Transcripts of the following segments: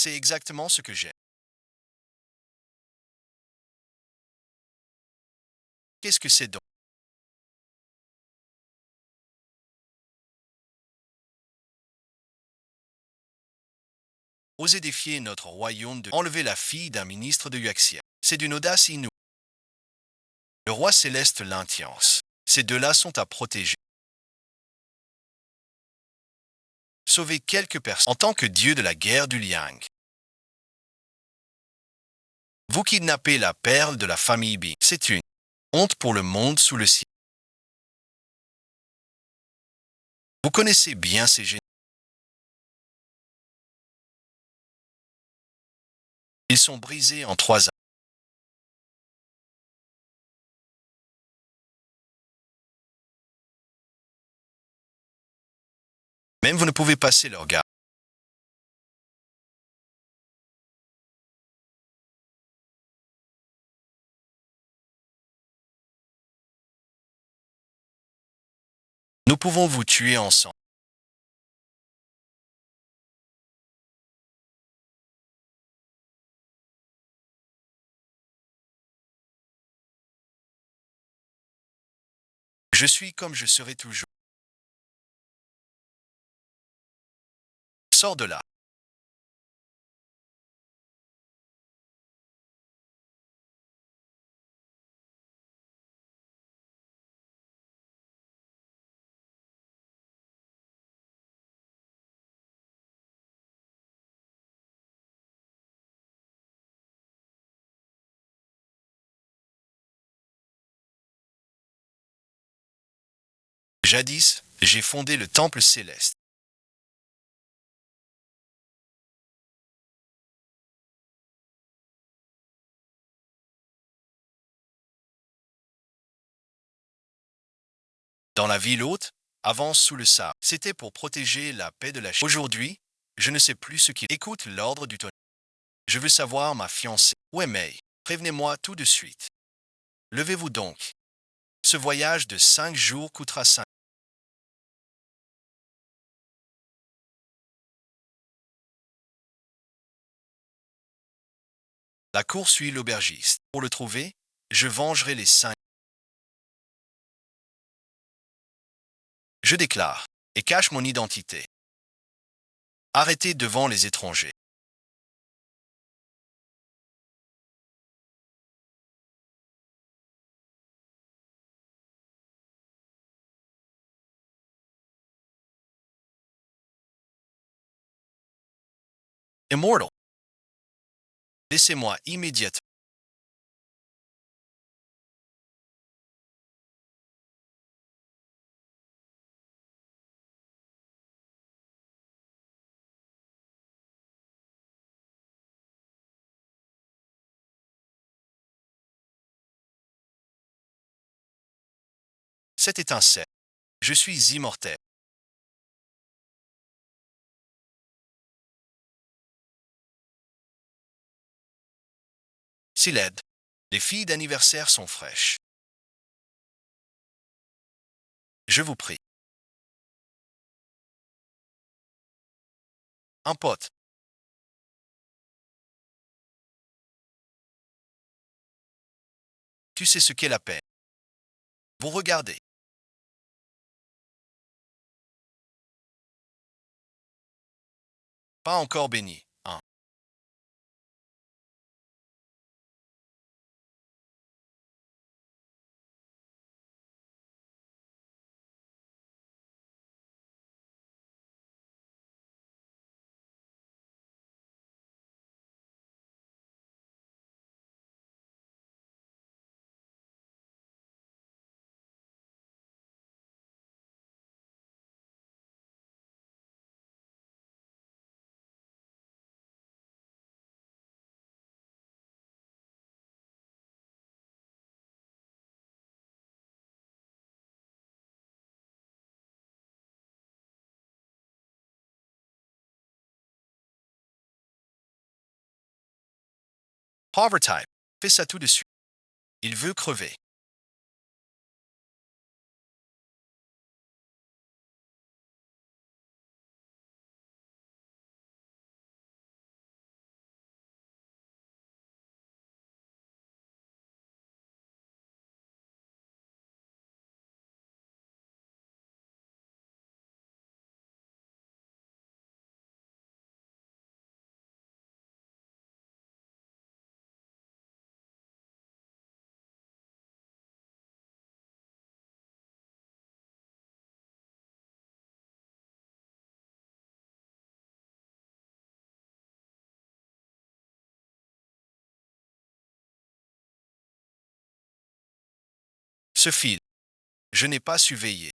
C'est exactement ce que j'ai. Qu'est-ce que c'est donc? Oser défier notre royaume de enlever la fille d'un ministre de Yuaxia. C'est d'une audace inouïe. Le roi céleste l'intience. Ces deux-là sont à protéger. Sauver quelques personnes en tant que dieu de la guerre du Liang. Vous kidnappez la perle de la famille Bi. C'est une honte pour le monde sous le ciel. Vous connaissez bien ces génies. Ils sont brisés en 3 ans. Même vous ne pouvez passer leur garde. Nous pouvons vous tuer ensemble. Je suis comme je serai toujours. Sors de là. Jadis, j'ai fondé le temple céleste. Dans la ville haute, avance sous le sable. C'était pour protéger la paix de la Chine. Aujourd'hui, je ne sais plus ce qu'il écoute l'ordre du tonnerre. Je veux savoir ma fiancée. Où est Mei? Prévenez-moi tout de suite. Levez-vous donc. Ce voyage de 5 jours coûtera 5. La cour suit l'aubergiste. Pour le trouver, je vengerai les 5. Je déclare et cache mon identité. Arrêtez devant les étrangers. Immortal. Laissez-moi immédiatement. Cette étincelle. Je suis immortel. S'il aide, les filles d'anniversaire sont fraîches. Je vous prie. Un pote. Tu sais ce qu'est la paix. Vous regardez. Pas encore béni. Hein. Poverty. Fais ça tout de suite. Il veut crever. Ce fil. Je n'ai pas su veiller.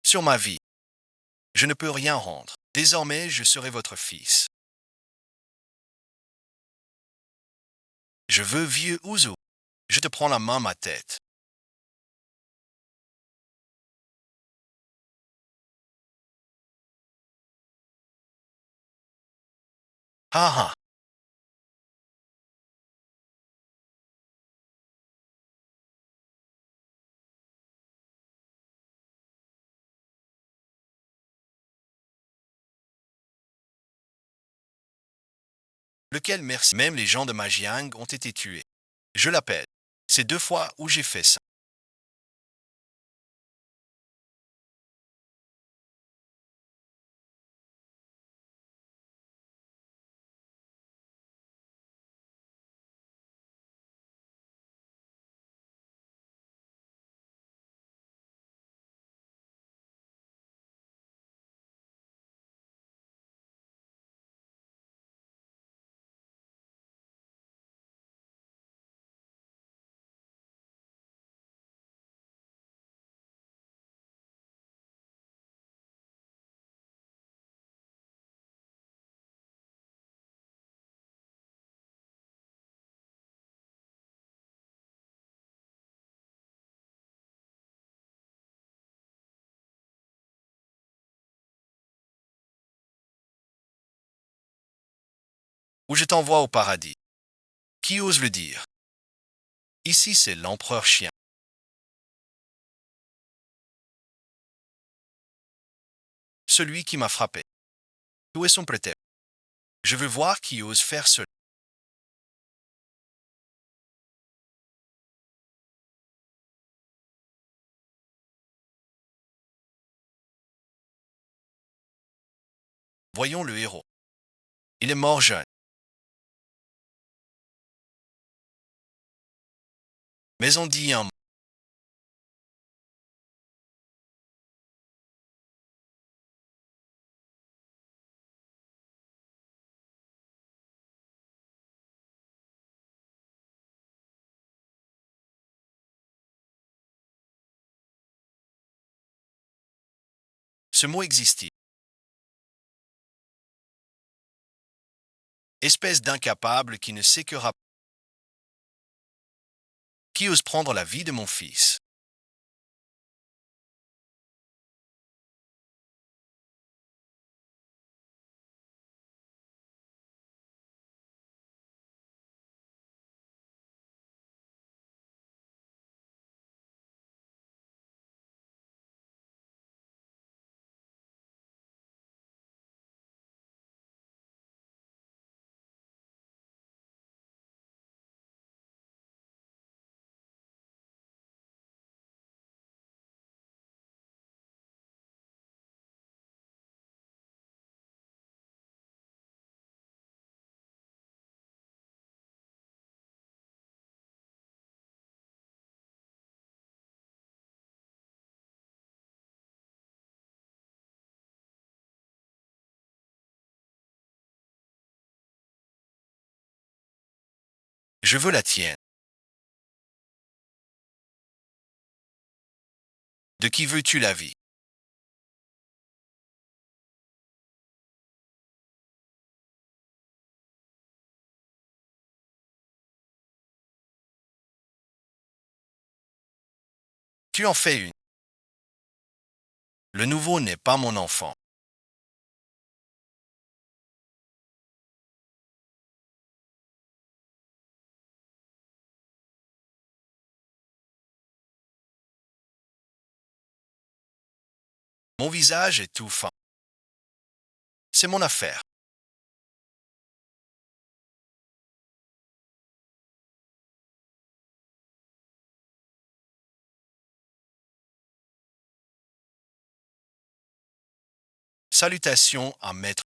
Sur ma vie, je ne peux rien rendre. Désormais, je serai votre fils. Je veux vieux Ouzo. Je te prends la main, ma tête. Ha ha. Lequel merci. Même les gens de Majiang ont été tués. Je l'appelle. C'est 2 fois où j'ai fait ça. Ou je t'envoie au paradis. Qui ose le dire? Ici, c'est l'empereur chien. Celui qui m'a frappé. Où est son prétexte? Je veux voir qui ose faire cela. Voyons le héros. Il est mort jeune. Mais on dit un mot. Ce mot existe. Espèce d'incapable qui ne sait que rappeler. Qui ose prendre la vie de mon fils? Je veux la tienne. De qui veux-tu la vie? Tu en fais une. Le nouveau n'est pas mon enfant. Mon visage est tout fin. C'est mon affaire. Salutations à maître.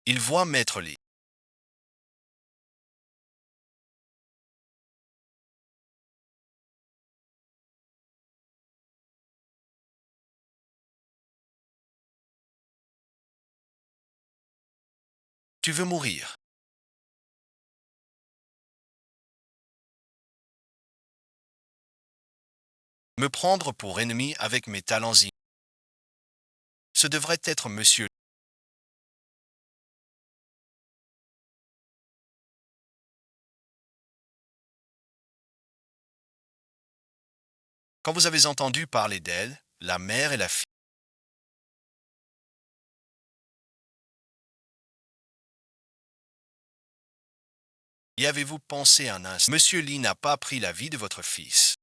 Il voit maître Lee. Tu veux mourir. Me prendre pour ennemi avec mes talents. Ce devrait être monsieur. Quand vous avez entendu parler d'elle, la mère et la fille, y avez-vous pensé un instant? Monsieur Lee n'a pas pris la vie de votre fils.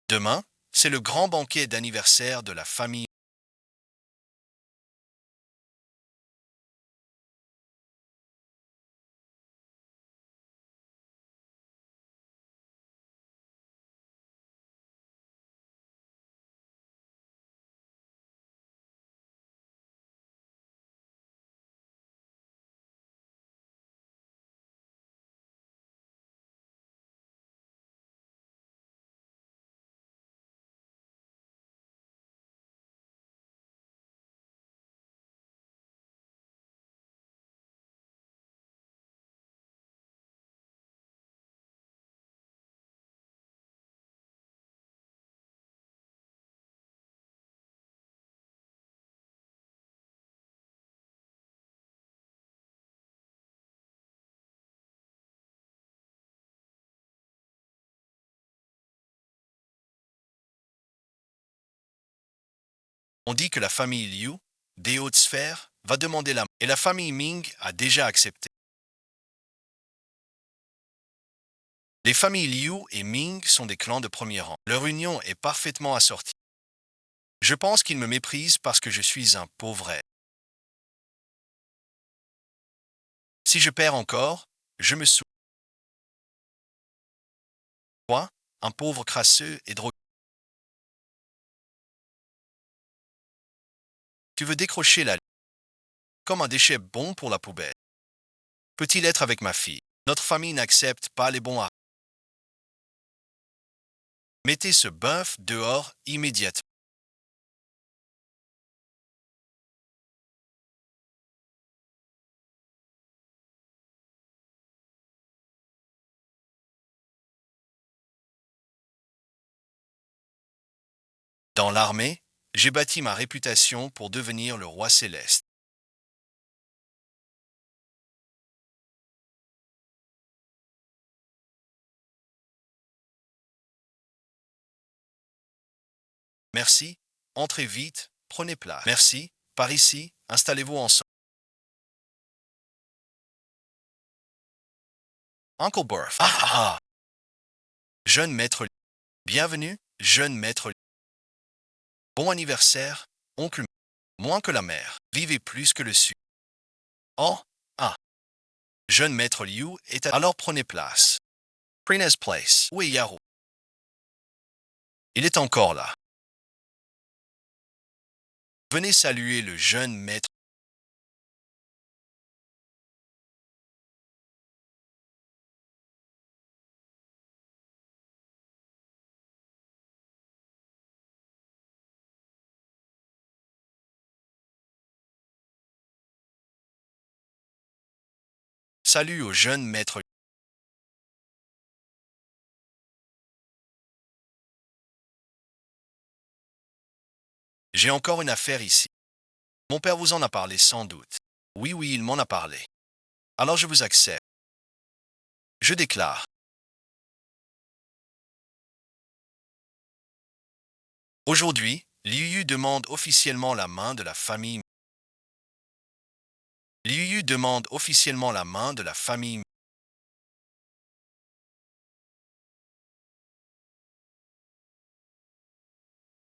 Demain, c'est le grand banquet d'anniversaire de la famille. On dit que la famille Liu, des hautes sphères, va demander la main. Et la famille Ming a déjà accepté. Les familles Liu et Ming sont des clans de premier rang. Leur union est parfaitement assortie. Je pense qu'ils me méprisent parce que je suis un pauvre être. Si je perds encore, je me souviens. Toi, un pauvre crasseux et drogué. Tu veux décrocher la comme un déchet bon pour la poubelle. Peut-il être avec ma fille? Notre famille n'accepte pas les bons. Mettez ce bœuf dehors immédiatement. Dans l'armée, j'ai bâti ma réputation pour devenir le roi céleste. Merci, entrez vite, prenez place. Merci, par ici, installez-vous ensemble. Uncle Burf. Jeune maître. Bienvenue, jeune maître. Bon anniversaire, oncle. Moins que la mer. Vivez plus que le sud. Oh, ah. Jeune maître Liu est à... Alors prenez place. Prenez place. Où est Yaro? Il est encore là. Venez saluer le jeune maître. Salut au jeune maître. J'ai encore une affaire ici. Mon père vous en a parlé sans doute. Oui, oui, il m'en a parlé. Alors je vous accepte. Je déclare. Aujourd'hui, Liu demande officiellement la main de la famille. Liu demande officiellement la main de la famille.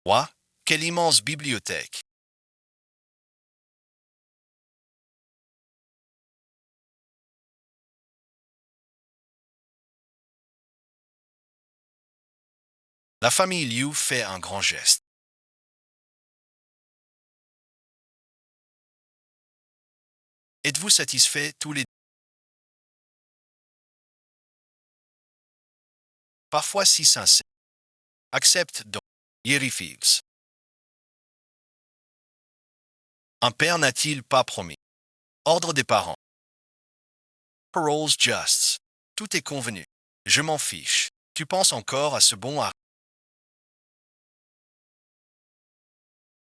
Ouah, quelle immense bibliothèque. La famille Liu fait un grand geste. Êtes-vous satisfaits tous les deux? Parfois si sincère. Accepte donc. Yeri Figs. Un père n'a-t-il pas promis? Ordre des parents. Paroles justs. Tout est convenu. Je m'en fiche. Tu penses encore à ce bon Harry?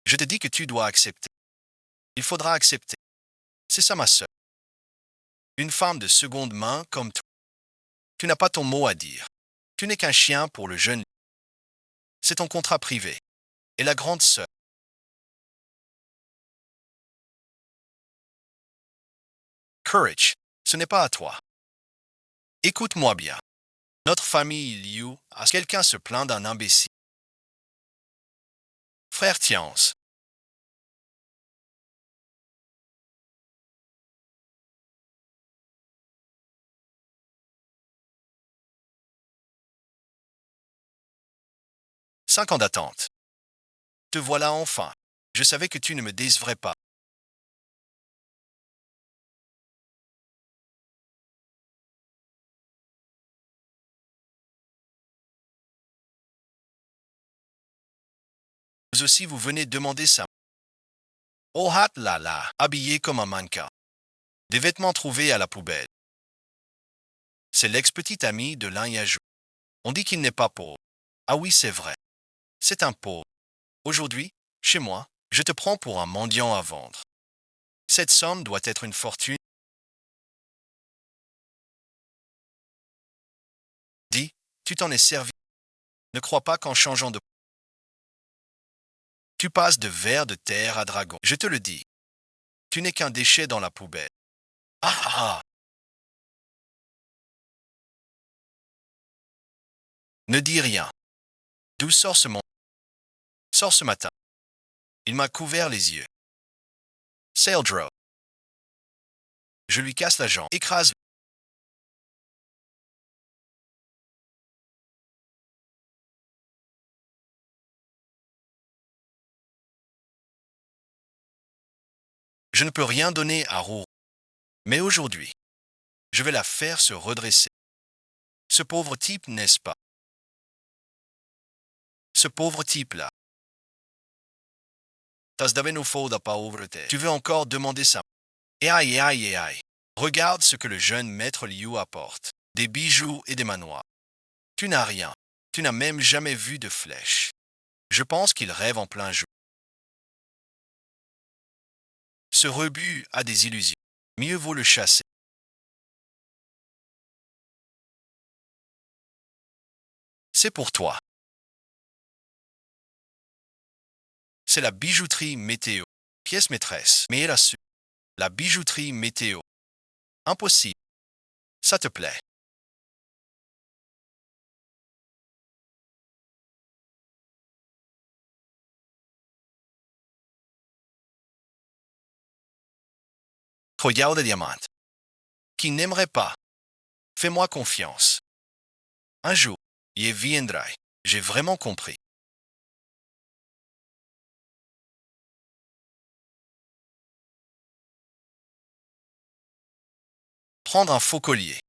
Je te dis que tu dois accepter. Il faudra accepter. C'est ça ma sœur. Une femme de seconde main comme toi. Tu n'as pas ton mot à dire. Tu n'es qu'un chien pour le jeune. C'est ton contrat privé. Et la grande sœur. Courage. Ce n'est pas à toi. Écoute-moi bien. Notre famille Liu a quelqu'un se plaint d'un imbécile. Frère Tiance. 5 ans d'attente. Te voilà enfin. Je savais que tu ne me décevrais pas. Vous aussi vous venez demander ça. Oh hat là là, habillé comme un mannequin. Des vêtements trouvés à la poubelle. C'est l'ex-petit ami de l'un Yajou. On dit qu'il n'est pas pauvre. Ah oui, c'est vrai. C'est un pauvre. Aujourd'hui, chez moi, je te prends pour un mendiant à vendre. Cette somme doit être une fortune. Dis, tu t'en es servi. Ne crois pas qu'en changeant de... Tu passes de ver de terre à dragon. Je te le dis. Tu n'es qu'un déchet dans la poubelle. Ah ah ah. Ne dis rien. D'où sort ce monde? Sort ce matin. Il m'a couvert les yeux. Saildro. Je lui casse la jambe. Écrase. Je ne peux rien donner à Roux. Mais aujourd'hui, je vais la faire se redresser. Ce pauvre type, n'est-ce pas? Ce pauvre type-là. Tas daveno faux pas pauvreté. Tu veux encore demander ça? Et aïe, aïe, aïe, aïe. Regarde ce que le jeune maître Liu apporte. Des bijoux et des manoirs. Tu n'as rien. Tu n'as même jamais vu de flèche. Je pense qu'il rêve en plein jour. Ce rebut a des illusions. Mieux vaut le chasser. C'est pour toi. C'est la bijouterie météo. Pièce maîtresse. Mais elle a su. La bijouterie météo. Impossible. Ça te plaît. Collier de diamant. Qui n'aimerait pas? Fais-moi confiance. Un jour, y viendrai. J'ai vraiment compris. Prendre un faux collier.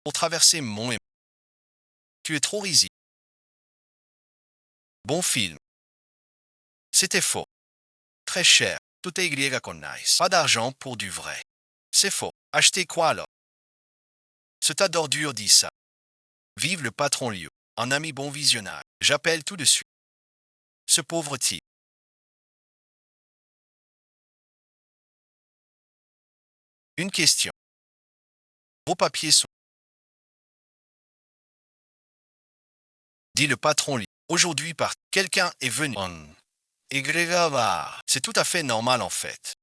Pour traverser mon et... Tu es trop risible. Bon film. C'était faux. Très cher. Tout est Y con nice. Pas d'argent pour du vrai. C'est faux. Acheter quoi alors? Ce tas d'ordures dit ça. Vive le patron Liu. Un ami bon visionnage. J'appelle tout de suite. Ce pauvre type. Une question. Vos papiers sont. Dit le patron Liu. Aujourd'hui par. Quelqu'un est venu. C'est tout à fait normal en fait.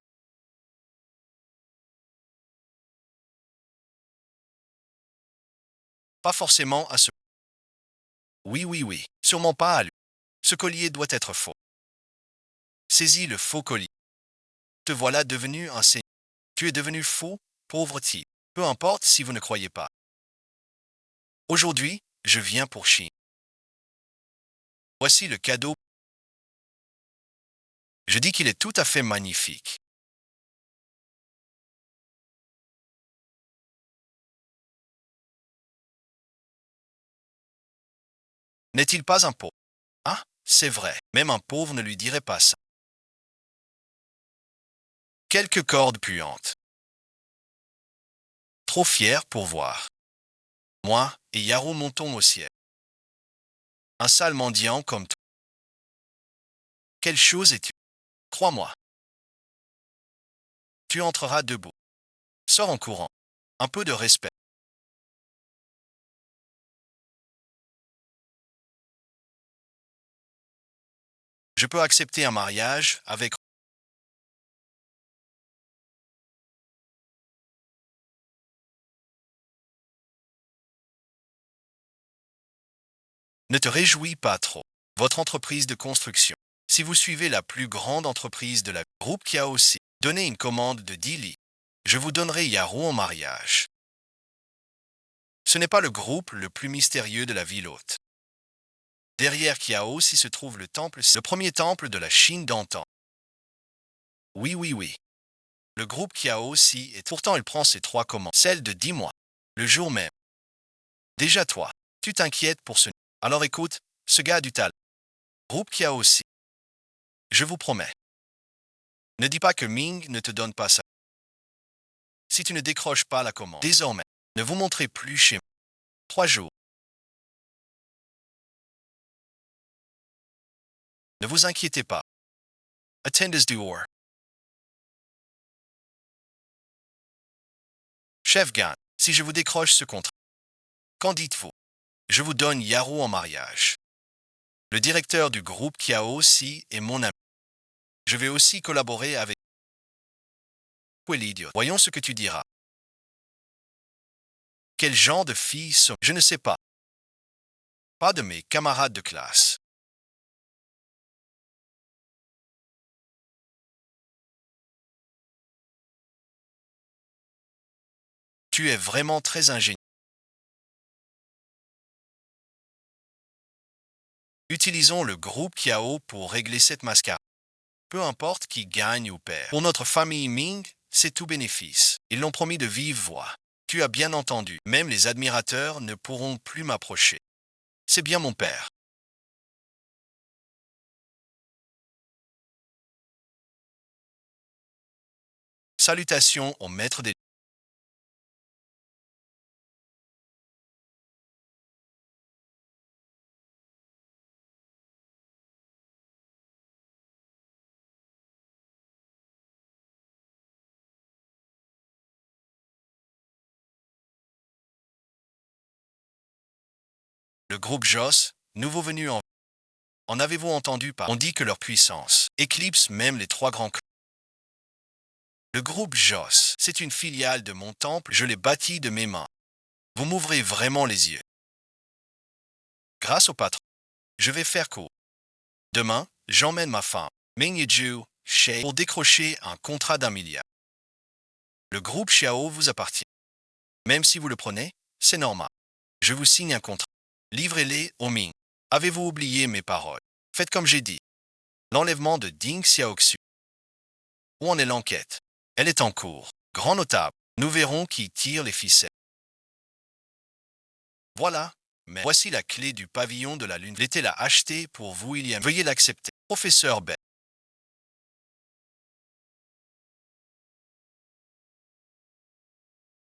Pas forcément à ce. Oui, oui, oui. Sûrement pas à lui. Ce collier doit être faux. Saisis le faux collier. Te voilà devenu un seigneur. Tu es devenu faux, pauvre type. Peu importe si vous ne croyez pas. Aujourd'hui, je viens pour Chine. Voici le cadeau. Je dis qu'il est tout à fait magnifique. N'est-il pas un pauvre? Ah, c'est vrai. Même un pauvre ne lui dirait pas ça. Quelques cordes puantes. Trop fier pour voir. Moi et Yaro montons au ciel. Un sale mendiant comme toi. Quelle chose es-tu? Crois-moi. Tu entreras debout. Sors en courant. Un peu de respect. Je peux accepter un mariage avec. Ne te réjouis pas trop. Votre entreprise de construction. Si vous suivez la plus grande entreprise de la groupe qui a aussi donné une commande de 10 lits, je vous donnerai Yaro en mariage. Ce n'est pas le groupe le plus mystérieux de la ville haute. Derrière Kiao si se trouve le temple, le premier temple de la Chine d'antan. Oui, oui, oui. Le groupe Kiao si et pourtant il prend ses trois commandes. Celle de 10 mois. Le jour même. Déjà toi, tu t'inquiètes pour ce. Alors écoute, ce gars du talent. Groupe Kiao si. Je vous promets. Ne dis pas que Ming ne te donne pas ça. Si tu ne décroches pas la commande, désormais, ne vous montrez plus chez moi. 3 jours. Ne vous inquiétez pas. Attendez dehors. Chef Gan, si je vous décroche ce contrat, qu'en dites-vous? Je vous donne Yaro en mariage. Le directeur du groupe Kiao Si est mon ami. Je vais aussi collaborer avec. Où est l'idiot? Voyons ce que tu diras. Quel genre de filles sont? Je ne sais pas. Pas de mes camarades de classe. Tu es vraiment très ingénieux. Utilisons le groupe Kiao pour régler cette mascarade. Peu importe qui gagne ou perd. Pour notre famille Ming, c'est tout bénéfice. Ils l'ont promis de vive voix. Tu as bien entendu. Même les admirateurs ne pourront plus m'approcher. C'est bien mon père. Salutations au maître des. Le groupe Joss, nouveau venu en avez-vous entendu parler? On dit que leur puissance éclipse même les trois grands clans. Le groupe Joss, c'est une filiale de mon temple, je l'ai bâti de mes mains. Vous m'ouvrez vraiment les yeux. Grâce au patron, je vais faire court. Demain, j'emmène ma femme, Ming Yiju, Shay, pour décrocher un contrat d'1 milliard. Le groupe Xiao vous appartient. Même si vous le prenez, c'est normal. Je vous signe un contrat. Livrez-les au Ming. Avez-vous oublié mes paroles? Faites comme j'ai dit. L'enlèvement de Ding Xiaoxu. Où en est l'enquête? Elle est en cours. Grand notable. Nous verrons qui tire les ficelles. Voilà. Mais voici la clé du pavillon de la Lune. L'été l'a acheté pour vous, William. Veuillez l'accepter. Professeur Ben.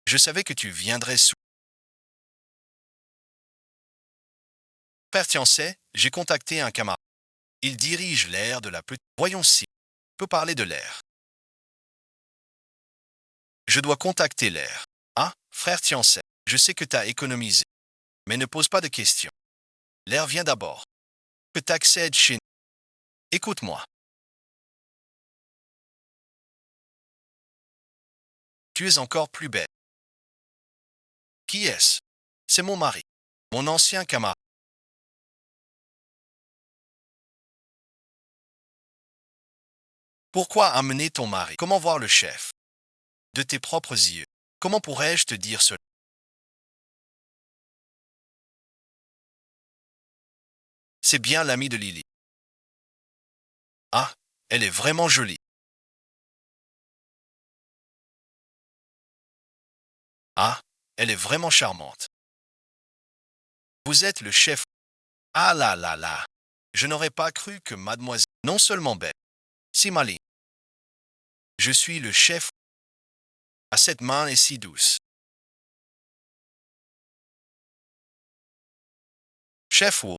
Je savais que tu viendrais sous. Père Tiancet, j'ai contacté un camarade. Il dirige l'air de la petite. Voyons si. Peut parler de l'air. Je dois contacter l'air. Ah, frère Tiancet, je sais que t'as économisé. Mais ne pose pas de questions. L'air vient d'abord. Que t'accèdes chez nous. Écoute-moi. Tu es encore plus belle. Qui est-ce? C'est mon mari. Mon ancien camarade. Pourquoi amener ton mari? Comment voir le chef? De tes propres yeux. Comment pourrais-je te dire cela? C'est bien l'ami de Lily. Ah, elle est vraiment jolie. Ah, elle est vraiment charmante. Vous êtes le chef. Ah là là là. Je n'aurais pas cru que mademoiselle, non seulement belle, si maligne. Je suis le chef. À cette main est si douce. Chef Wu,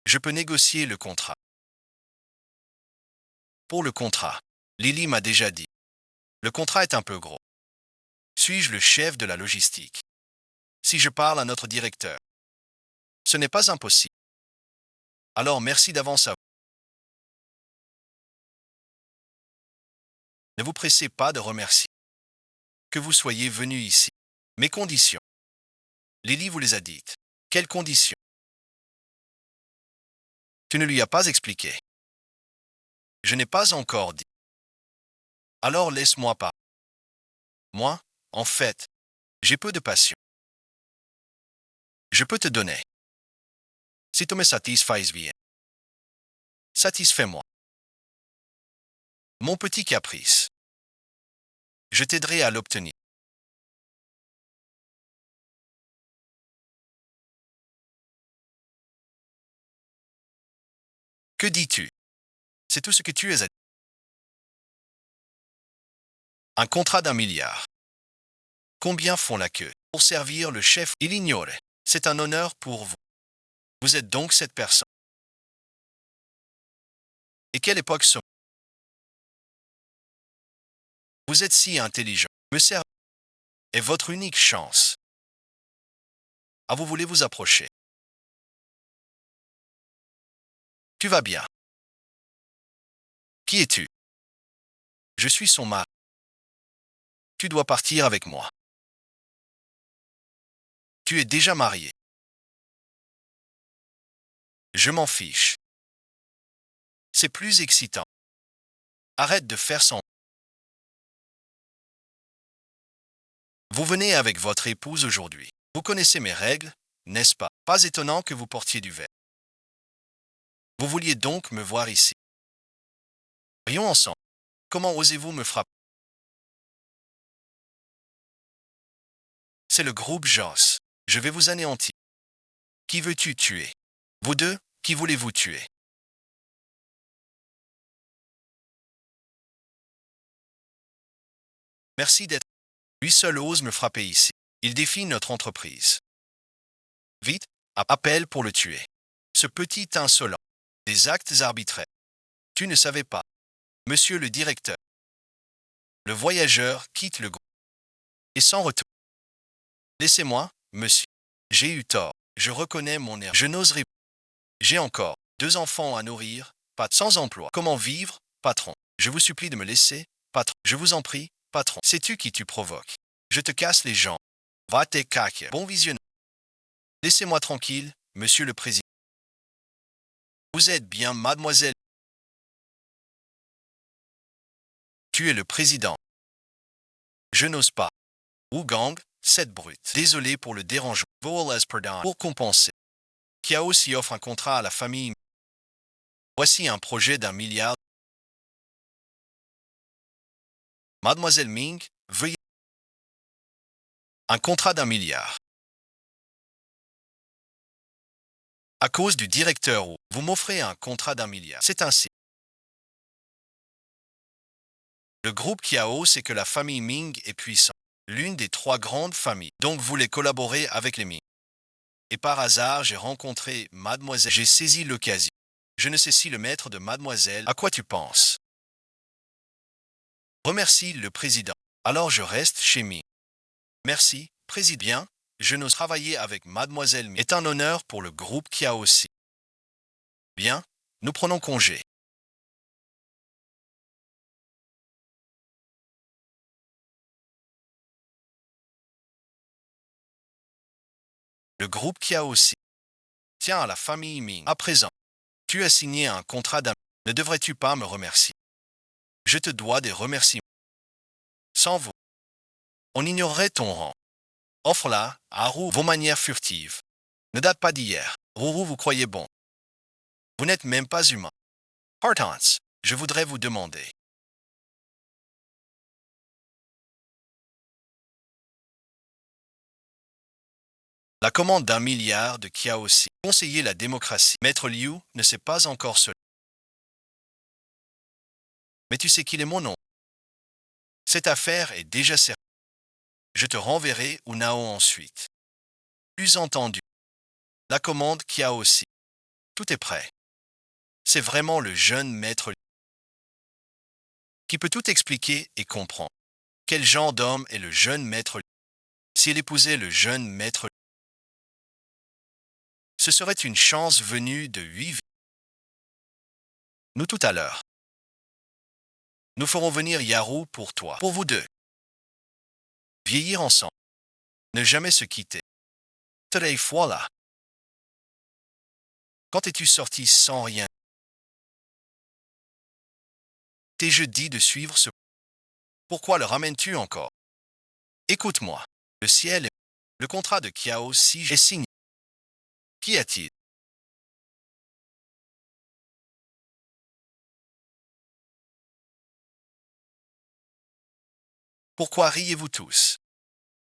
je peux négocier le contrat. Pour le contrat, Lily m'a déjà dit. Le contrat est un peu gros. Suis-je le chef de la logistique? Si je parle à notre directeur, ce n'est pas impossible. Alors merci d'avance à vous. Ne vous pressez pas de remercier. Que vous soyez venu ici. Mes conditions. Lily vous les a dites. Quelles conditions? Tu ne lui as pas expliqué. Je n'ai pas encore dit. Alors laisse-moi pas. Moi, en fait, j'ai peu de passion. Je peux te donner. Si tu me satisfais bien. Satisfais-moi. Mon petit caprice. Je t'aiderai à l'obtenir. Que dis-tu? C'est tout ce que tu es à dire. Un contrat d'1 milliard. Combien font la queue pour servir le chef? Il ignore. C'est un honneur pour vous. Vous êtes donc cette personne. Et quelle époque sommes vous? Vous êtes si intelligent. Me servir est votre unique chance. Ah, vous voulez vous approcher. Tu vas bien. Qui es-tu? Je suis son mari. Tu dois partir avec moi. Tu es déjà marié. Je m'en fiche. C'est plus excitant. Arrête de faire son. Vous venez avec votre épouse aujourd'hui. Vous connaissez mes règles, n'est-ce pas? Pas étonnant que vous portiez du vert. Vous vouliez donc me voir ici. Rions ensemble. Comment osez-vous me frapper? C'est le groupe Joss. Je vais vous anéantir. Qui veux-tu tuer? Vous deux, qui voulez-vous tuer? Merci d'être. Lui seul ose me frapper ici. Il défie notre entreprise. Vite, appelle pour le tuer. Ce petit insolent. Des actes arbitraires. Tu ne savais pas. Monsieur le directeur. Le voyageur quitte le groupe. Et sans retour. Laissez-moi, monsieur. J'ai eu tort. Je reconnais mon erreur. Je n'oserai. J'ai encore 2 enfants à nourrir, pas sans emploi. Comment vivre, patron? Je vous supplie de me laisser, patron. Je vous en prie, patron. Sais-tu qui tu provoques? Je te casse les jambes. Va te caquer. Bon visionnage. Laissez-moi tranquille, monsieur le président. Vous êtes bien, mademoiselle. Tu es le président. Je n'ose pas. Ou gang, cette brute. Désolé pour le dérangement. Vol as per dime. Pour compenser. Kia aussi offre un contrat à la famille. Voici un projet d'1 milliard. Mademoiselle Ming, veuillez. Un contrat d'1 milliard. À cause du directeur Wu, vous m'offrez un contrat d'1 milliard. C'est ainsi. Le groupe Kiao sait que la famille Ming est puissante. l'une des trois grandes familles, donc voulait collaborer avec les Ming. Et par hasard, j'ai rencontré Mademoiselle. J'ai saisi l'occasion. Je ne sais si le maître de Mademoiselle. À quoi tu penses? Remercie le président. Alors je reste chez Ming. Merci, président. Bien, je n'ose travailler avec Mademoiselle Ming. Est un honneur pour le groupe qui a aussi. Bien, nous prenons congé. Le groupe qui a aussi tient à la famille Ming. À présent, tu as signé un contrat d'amis. Ne devrais-tu pas me remercier? Je te dois des remerciements. Sans vous, on ignorerait ton rang. Offre-la à Roux vos manières furtives. Ne date pas d'hier. Roux, vous croyez bon. Vous n'êtes même pas humain. Hortense, je voudrais vous demander. La commande d'un milliard de Kia aussi. Conseiller la démocratie. Maître Liu ne sait pas encore cela. Mais tu sais qu'il est mon nom. Cette affaire est déjà certaine. Je te renverrai au Nao ensuite. Plus entendu. La commande Kia aussi. Tout est prêt. C'est vraiment le jeune maître Liu qui peut tout expliquer et comprendre. Quel genre d'homme est le jeune maître Liu? S'il épousait le jeune maître Liu, ce serait une chance venue de 8 vies. Nous tout à l'heure. Nous ferons venir Yarou pour toi, pour vous deux. Vieillir ensemble. Ne jamais se quitter. Très voilà. Quand es-tu sorti sans rien? T'ai-je dit de suivre ce... Pourquoi le ramènes-tu encore? Écoute-moi. Le ciel est... Le contrat de Kiao si est signé. Qu'y a-t-il? Pourquoi riez-vous tous?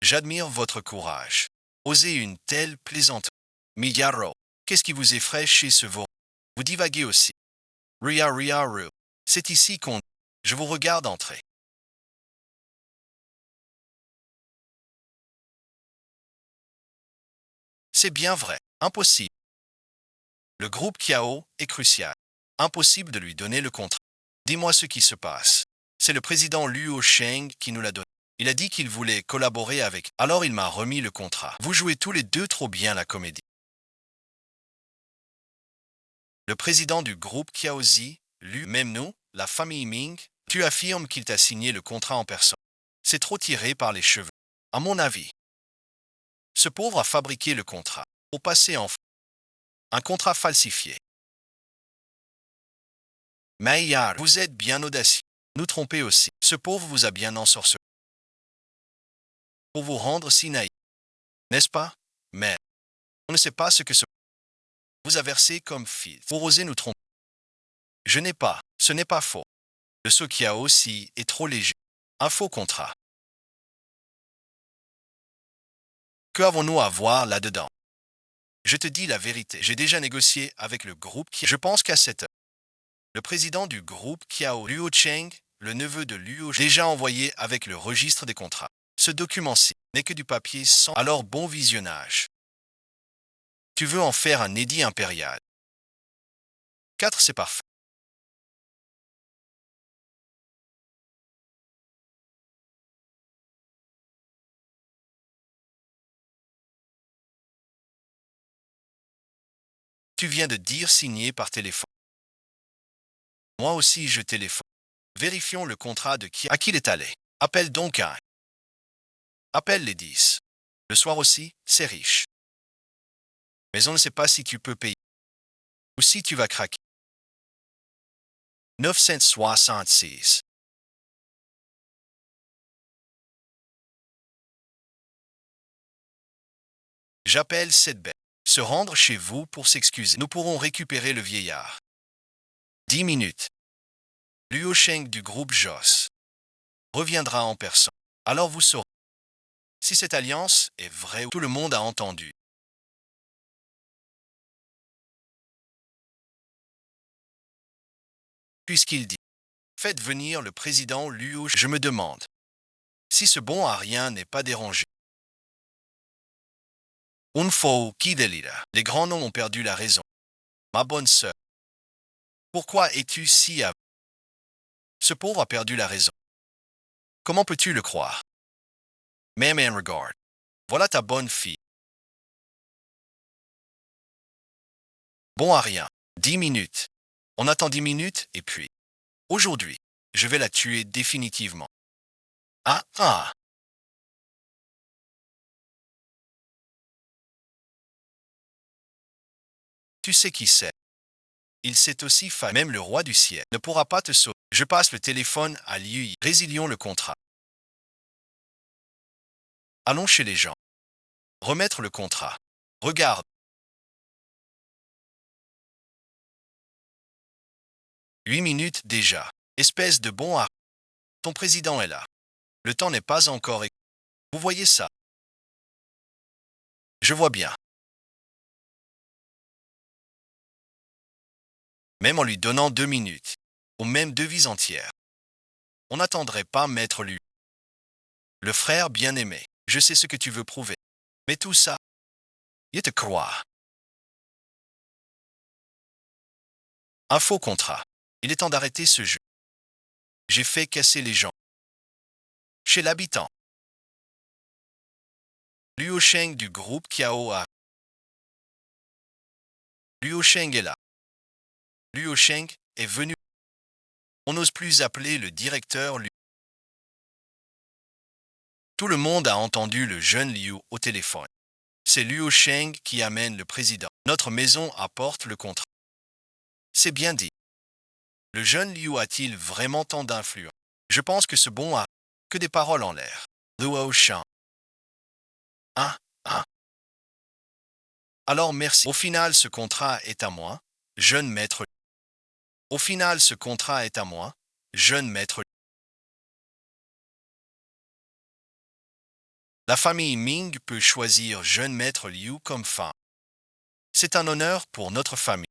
J'admire votre courage. Osez une telle plaisanterie. Miyaro, qu'est-ce qui vous effraie chez ce veau? Vous divaguez aussi. Ria Ria Ru. C'est ici qu'on... Je vous regarde entrer. C'est bien vrai. Impossible. Le groupe Kiao est crucial. Impossible de lui donner le contrat. Dis-moi ce qui se passe. C'est le président Luo Sheng qui nous l'a donné. Il a dit qu'il voulait collaborer avec. Alors il m'a remis le contrat. Vous jouez tous les deux trop bien la comédie. Le président du groupe Kiaozi, Lu, même nous, la famille Ming, tu affirmes qu'il t'a signé le contrat en personne. C'est trop tiré par les cheveux. À mon avis, ce pauvre a fabriqué le contrat. Au passé en un contrat falsifié. Maillard, vous êtes bien audacieux. Nous tromper aussi. Ce pauvre vous a bien ensorcelé. Pour vous rendre si naïf. N'est-ce pas? Mais on ne sait pas ce que ce vous a versé comme fil. Pour oser nous tromper. Je n'ai pas. Ce n'est pas faux. Le Sokia aussi est trop léger. Un faux contrat. Que avons-nous à voir là-dedans? Je te dis la vérité. J'ai déjà négocié avec le groupe qui... Je pense qu'à cette heure, le président du groupe Kiao Luo Cheng, le neveu de Luo, déjà envoyé avec le registre des contrats. Ce document-ci n'est que du papier sans... Alors bon visionnage. Tu veux en faire un édit impérial. 4, c'est parfait. Tu viens de dire signer par téléphone. Moi aussi je téléphone. Vérifions le contrat de qui à qui il est allé. Appelle donc un. Appelle les 10. Le soir aussi, c'est riche. Mais on ne sait pas si tu peux payer ou si tu vas craquer. 966. J'appelle cette bête. Se rendre chez vous pour s'excuser. Nous pourrons récupérer le vieillard. 10 minutes. Luo Sheng du groupe Joss reviendra en personne. Alors vous saurez si cette alliance est vraie ou tout le monde a entendu. Puisqu'il dit, faites venir le président Luo, je me demande Si ce bon à rien n'est pas dérangé. Un faux qui délire. Les grands noms ont perdu la raison. Ma bonne sœur. Pourquoi es-tu si aveugle? Ce pauvre a perdu la raison. Comment peux-tu le croire? Même en regarde. Voilà ta bonne fille. Bon à rien. 10 minutes. On attend 10 minutes et puis. Aujourd'hui, je vais la tuer définitivement. Ah, ah. Tu sais qui c'est. Il sait aussi faire. Même le roi du ciel ne pourra pas te sauver. Je passe le téléphone à lui. Résilions le contrat. Allons chez les gens. Remettre le contrat. Regarde. 8 minutes déjà. Espèce de bon à... Ton président est là. Le temps n'est pas encore... Vous voyez ça? Je vois bien. Même en lui donnant 2 minutes. Ou même 2 vies entières. On n'attendrait pas maître lui. Le frère bien-aimé. Je sais ce que tu veux prouver. Mais tout ça, il te croit. Un faux contrat. Il est temps d'arrêter ce jeu. J'ai fait casser les gens. Chez l'habitant. Luo Sheng du groupe Kiao a. Luo Sheng est là. Luo Sheng est venu. On n'ose plus appeler le directeur Liu. Tout le monde a entendu le jeune Liu au téléphone. C'est Luo Sheng qui amène le président. Notre maison apporte le contrat. C'est bien dit. Le jeune Liu a-t-il vraiment tant d'influence? Je pense que ce bon a que des paroles en l'air. Luo Sheng. Ah, ah. Alors merci. Au final, ce contrat est à moi, jeune maître. Au final, ce contrat est à moi, jeune maître. La famille Ming peut choisir jeune maître Liu comme femme. C'est un honneur pour notre famille.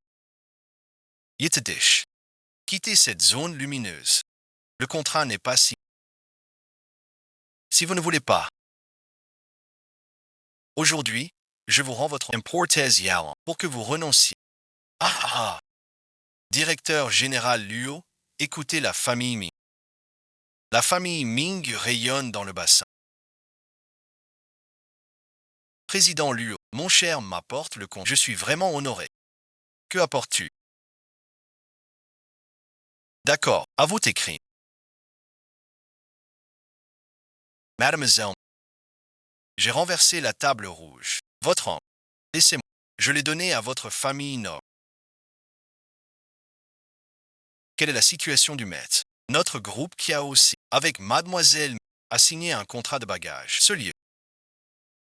Yitadish. Quittez cette zone lumineuse. Le contrat n'est pas si. Si vous ne voulez pas. Aujourd'hui, je vous rends votre Importez Yalan pour que vous renonciez. Ah ah ah. Directeur général Luo, écoutez la famille Ming. La famille Ming rayonne dans le bassin. Président Luo, mon cher m'apporte le compte. Je suis vraiment honoré. Que apportes-tu? D'accord, avoue tes crimes. Mademoiselle, j'ai renversé la table rouge. Votre oncle, laissez-moi. Je l'ai donné à votre famille Nord. Quelle est la situation du maître? Notre groupe qui a aussi, avec Mademoiselle, a signé un contrat de bagage. Ce lieu.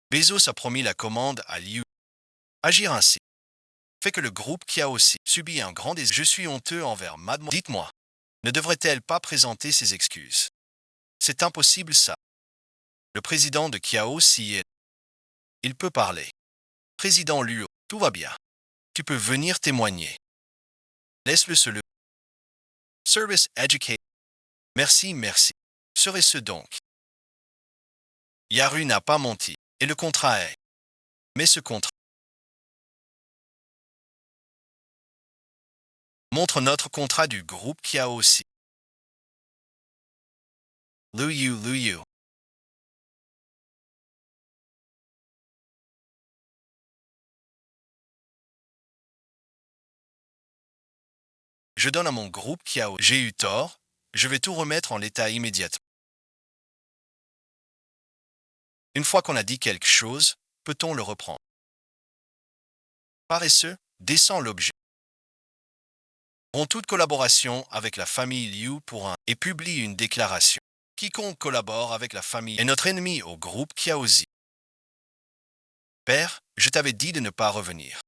Bezos a promis la commande à Liu. Agir ainsi fait que le groupe qui a aussi subi un grand désastre. Je suis honteux envers Mademoiselle. Dites-moi, ne devrait-elle pas présenter ses excuses? C'est impossible ça. Le président de Kiao s'y est. Il peut parler. Président Luo, tout va bien. Tu peux venir témoigner. Laisse-le se le. Service Educate. Merci, merci. Serait-ce donc? Yaru n'a pas menti. Et le contrat est. Mais ce contrat montre notre contrat du groupe Kiao aussi. Luyu. Je donne à mon groupe Kiao. J'ai eu tort. Je vais tout remettre en l'état immédiatement. Une fois qu'on a dit quelque chose, peut-on le reprendre? Paresseux, descend l'objet. Ont toute collaboration avec la famille Liu pour un et publie une déclaration. Quiconque collabore avec la famille est notre ennemi au groupe Kiaozi. Père, je t'avais dit de ne pas revenir.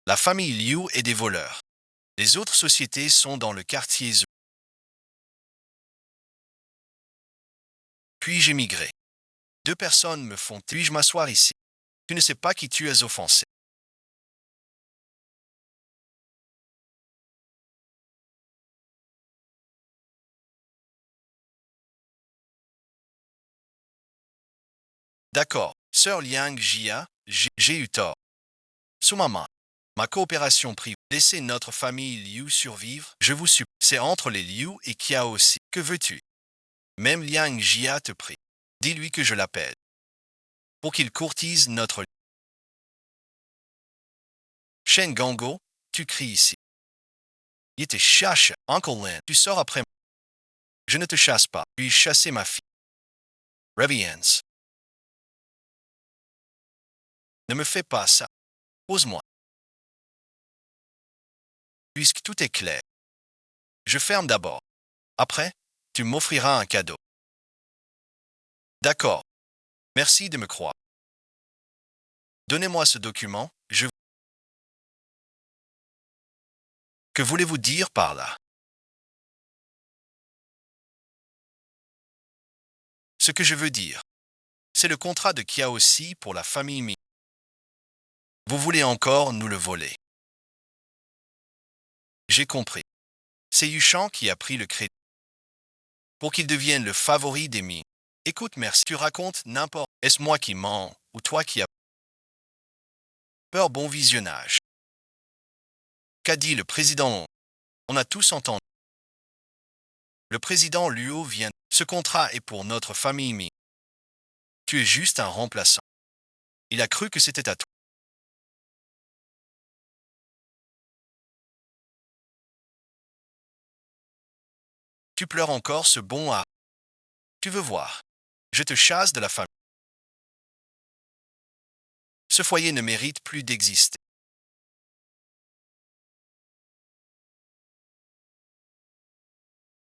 La famille Liu est des voleurs. Les autres sociétés sont dans le quartier Zou. Puis-je émigrer? 2 personnes me font. Puis-je m'asseoir ici? Tu ne sais pas qui tu as offensé. D'accord. Sœur Liang Jia, j'ai eu tort. Sous ma main. Ma coopération privée. Laissez notre famille Liu survivre. Je vous supplie. C'est entre les Liu et Kia aussi. Que veux-tu? Même Liang Jia te prie. Dis-lui que je l'appelle. Pour qu'il courtise notre... Shen Gongo, tu cries ici. Il te chasse, Uncle Lin. Tu sors après moi. Je ne te chasse pas. Puis chasser ma fille. Reviens. Ne me fais pas ça. Pose-moi. Puisque tout est clair. Je ferme d'abord. Après, tu m'offriras un cadeau. D'accord. Merci de me croire. Donnez-moi ce document, je... Que voulez-vous dire par là? Ce que je veux dire, c'est le contrat de Kiaosi pour la famille Mi. Vous voulez encore nous le voler. J'ai compris. C'est Yushan qui a pris le crédit pour qu'il devienne le favori des Mi. Écoute, merci, tu racontes n'importe. Est-ce moi qui mens ou toi qui as peur? Bon visionnage. Qu'a dit le président? On a tous entendu. Le président Luo vient. Ce contrat est pour notre famille Mi. Tu es juste un remplaçant. Il a cru que c'était à toi. Tu pleures encore ce bon à. Tu veux voir. Je te chasse de la famille. Ce foyer ne mérite plus d'exister.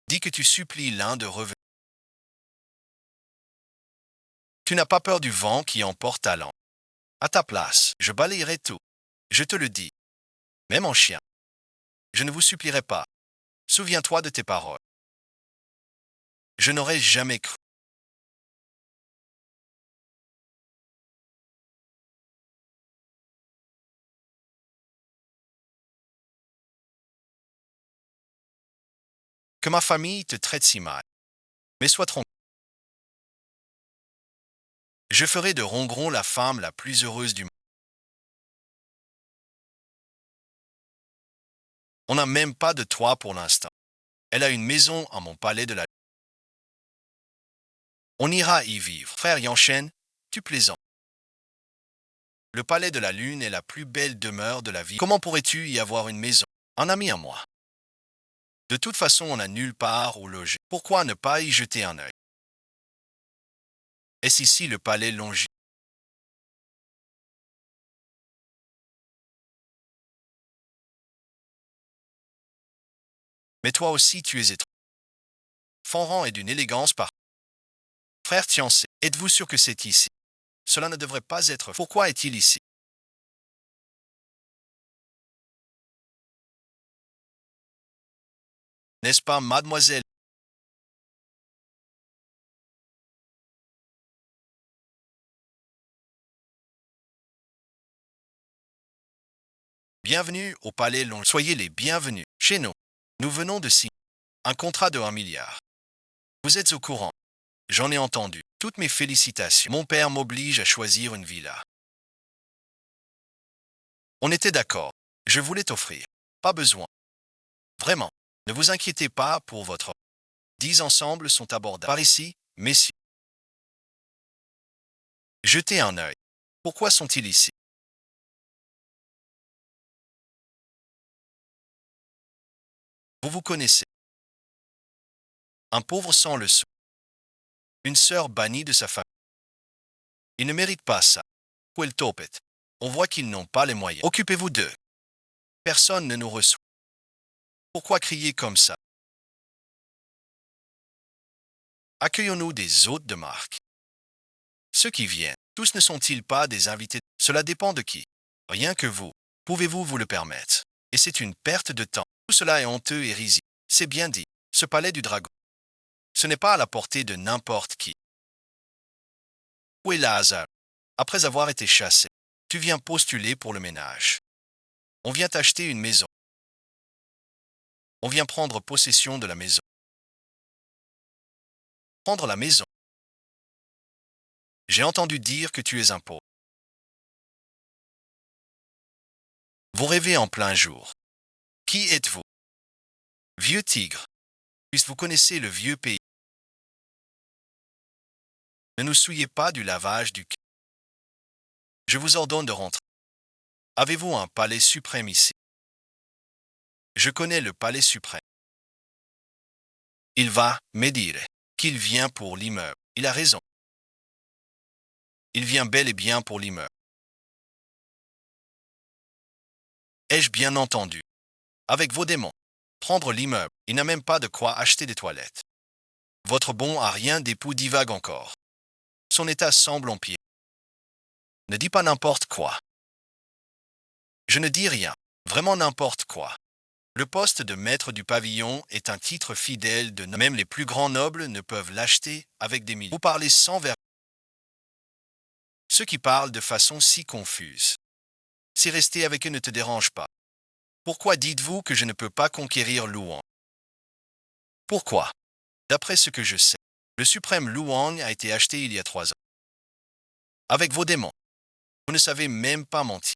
Dis que tu supplies l'un de revenir. Tu n'as pas peur du vent qui emporte ta langue. À ta place, je balayerai tout. Je te le dis. Même en chien. Je ne vous supplierai pas. Souviens-toi de tes paroles. Je n'aurais jamais cru. Que ma famille te traite si mal. Mais sois tranquille. Je ferai de Rongron la femme la plus heureuse du monde. On n'a même pas de toit pour l'instant. Elle a une maison à mon palais de la... On ira y vivre. Frère Yanshen, tu plaisantes. Le palais de la Lune est la plus belle demeure de la vie. Comment pourrais-tu y avoir une maison? Un ami à moi. De toute façon, on n'a nulle part où loger. Pourquoi ne pas y jeter un œil? Est-ce ici le palais Longis? Mais toi aussi, tu es étrange. Fonran est d'une élégance par... Frère Tiancé, êtes-vous sûr que c'est ici? Cela ne devrait pas être... Pourquoi est-il ici? N'est-ce pas, mademoiselle? Bienvenue au palais Longis. Soyez les bienvenus chez nous. Nous venons de signer un contrat de 1 milliard. Vous êtes au courant? J'en ai entendu. Toutes mes félicitations. Mon père m'oblige à choisir une villa. On était d'accord. Je voulais t'offrir. Pas besoin. Vraiment. Ne vous inquiétez pas pour votre... 10 ensembles sont abordables. Par ici, messieurs. Jetez un œil. Pourquoi sont-ils ici? Vous vous connaissez. Un pauvre sans le sou. Une sœur bannie de sa famille. Ils ne méritent pas ça. Où est topet? On voit qu'ils n'ont pas les moyens. Occupez-vous d'eux. Personne ne nous reçoit. Pourquoi crier comme ça? Accueillons-nous des hôtes de marque. Ceux qui viennent, tous ne sont-ils pas des invités? Cela dépend de qui. Rien que vous. Pouvez-vous vous le permettre? Et c'est une perte de temps. Tout cela est honteux et risible. C'est bien dit. Ce palais du dragon. Ce n'est pas à la portée de n'importe qui. Où est Lazare? Après avoir été chassé, tu viens postuler pour le ménage. On vient acheter une maison. On vient prendre possession de la maison. Prendre la maison. J'ai entendu dire que tu es un pauvre. Vous rêvez en plein jour. Qui êtes-vous? Vieux tigre. Puisque vous connaissez le vieux pays. Ne nous souillez pas du lavage du cœur. Je vous ordonne de rentrer. Avez-vous un palais suprême ici? Je connais le palais suprême. Il va me dire qu'il vient pour l'immeuble. Il a raison. Il vient bel et bien pour l'immeuble. Ai-je bien entendu? Avec vos démons. Prendre l'immeuble. Il n'a même pas de quoi acheter des toilettes. Votre bon à rien d'époux divague encore. Son état semble empirer. Ne dis pas n'importe quoi. Je ne dis rien. Vraiment n'importe quoi. Le poste de maître du pavillon est un titre fidèle de même les plus grands nobles ne peuvent l'acheter avec des milliers. Vous parlez sans verbe. Ceux qui parlent de façon si confuse. Si rester avec eux ne te dérange pas. Pourquoi dites-vous que je ne peux pas conquérir Luang? Pourquoi? D'après ce que je sais, le suprême Luang a été acheté il y a 3 ans. Avec vos démons. Vous ne savez même pas mentir.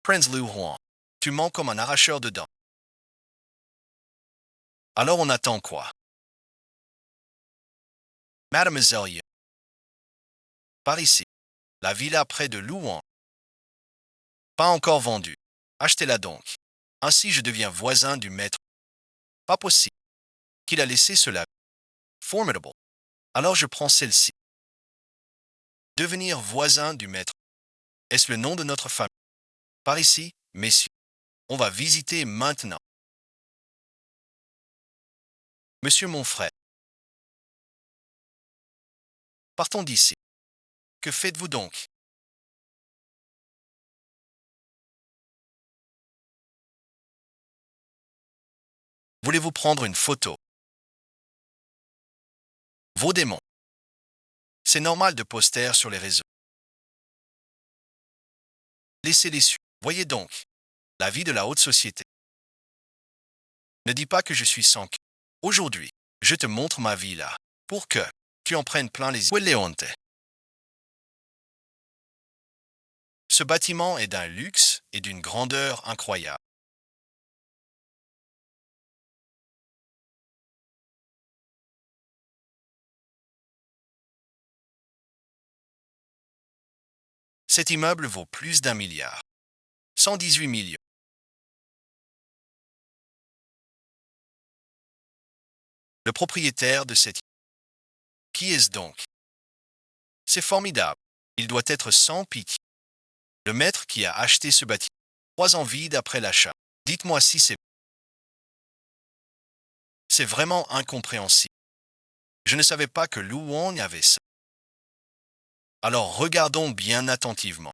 Prince Luang, tu mens comme un arracheur de dents. Alors on attend quoi? Mademoiselle Yu. Par ici. La villa près de Luang. Pas encore vendue. Achetez-la donc. Ainsi je deviens voisin du maître. Pas possible. Qu'il a laissé cela. Formidable. Alors je prends celle-ci. Devenir voisin du maître. Est-ce le nom de notre famille? Par ici, messieurs. On va visiter maintenant. Monsieur mon frère. Partons d'ici. Que faites-vous donc? Voulez-vous prendre une photo? Vos démons. C'est normal de poster sur les réseaux. Laissez-les suivre. Voyez donc. La vie de la haute société. Ne dis pas que je suis sans cœur. Aujourd'hui, je te montre ma vie là. Pour que tu en prennes plein les yeux. Leonte. Ce bâtiment est d'un luxe et d'une grandeur incroyable. Cet immeuble vaut plus d'1 milliard. 118 millions. Le propriétaire de cet immeuble. Qui est-ce donc? C'est formidable. Il doit être sans pitié. Le maître qui a acheté ce bâtiment. 3 ans vide après l'achat. Dites-moi si c'est vraiment incompréhensible. Je ne savais pas que Luan avait ça. Alors regardons bien attentivement.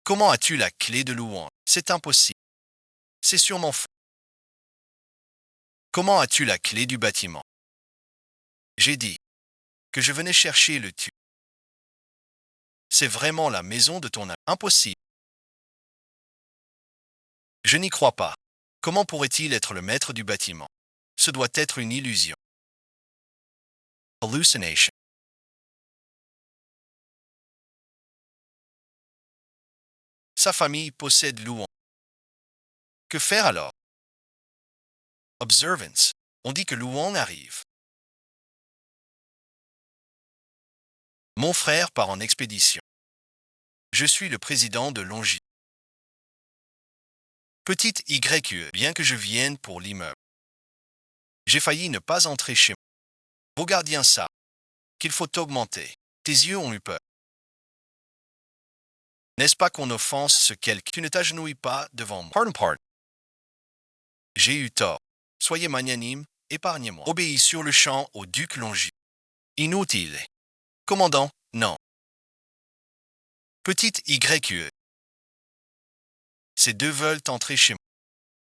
Comment as-tu la clé de Luan? C'est impossible. C'est sûrement faux. Comment as-tu la clé du bâtiment? J'ai dit que je venais chercher le tube. C'est vraiment la maison de ton ami. Impossible. Je n'y crois pas. Comment pourrait-il être le maître du bâtiment? Ce doit être une illusion. Hallucination. Sa famille possède Luan. Que faire alors? Observance. On dit que Luan arrive. Mon frère part en expédition. Je suis le président de Longy. Petite YE, bien que je vienne pour l'immeuble. J'ai failli ne pas entrer chez moi. Vos gardiens savent qu'il faut augmenter. Tes yeux ont eu peur. N'est-ce pas qu'on offense ce quelque? Tu ne t'agenouilles pas devant moi. Pardon. J'ai eu tort. Soyez magnanime, épargnez-moi. Obéis sur le champ au duc Longy. Inutile. Commandant, non. Petite YE. Ces deux veulent entrer chez moi.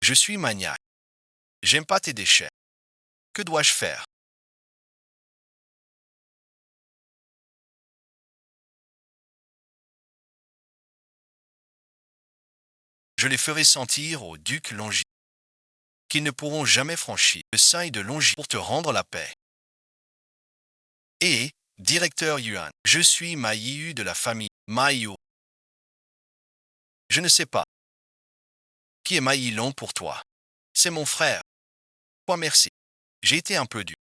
Je suis maniaque. J'aime pas tes déchets. Que dois-je faire? Je les ferai sentir au duc Longy. qu'ils ne pourront jamais franchir le seuil de Longi pour te rendre la paix. Et, directeur Yuan, je suis Maïu de la famille Maïu. Je ne sais pas. Qui est Maï Long pour toi? C'est mon frère. Toi merci. J'ai été un peu dur.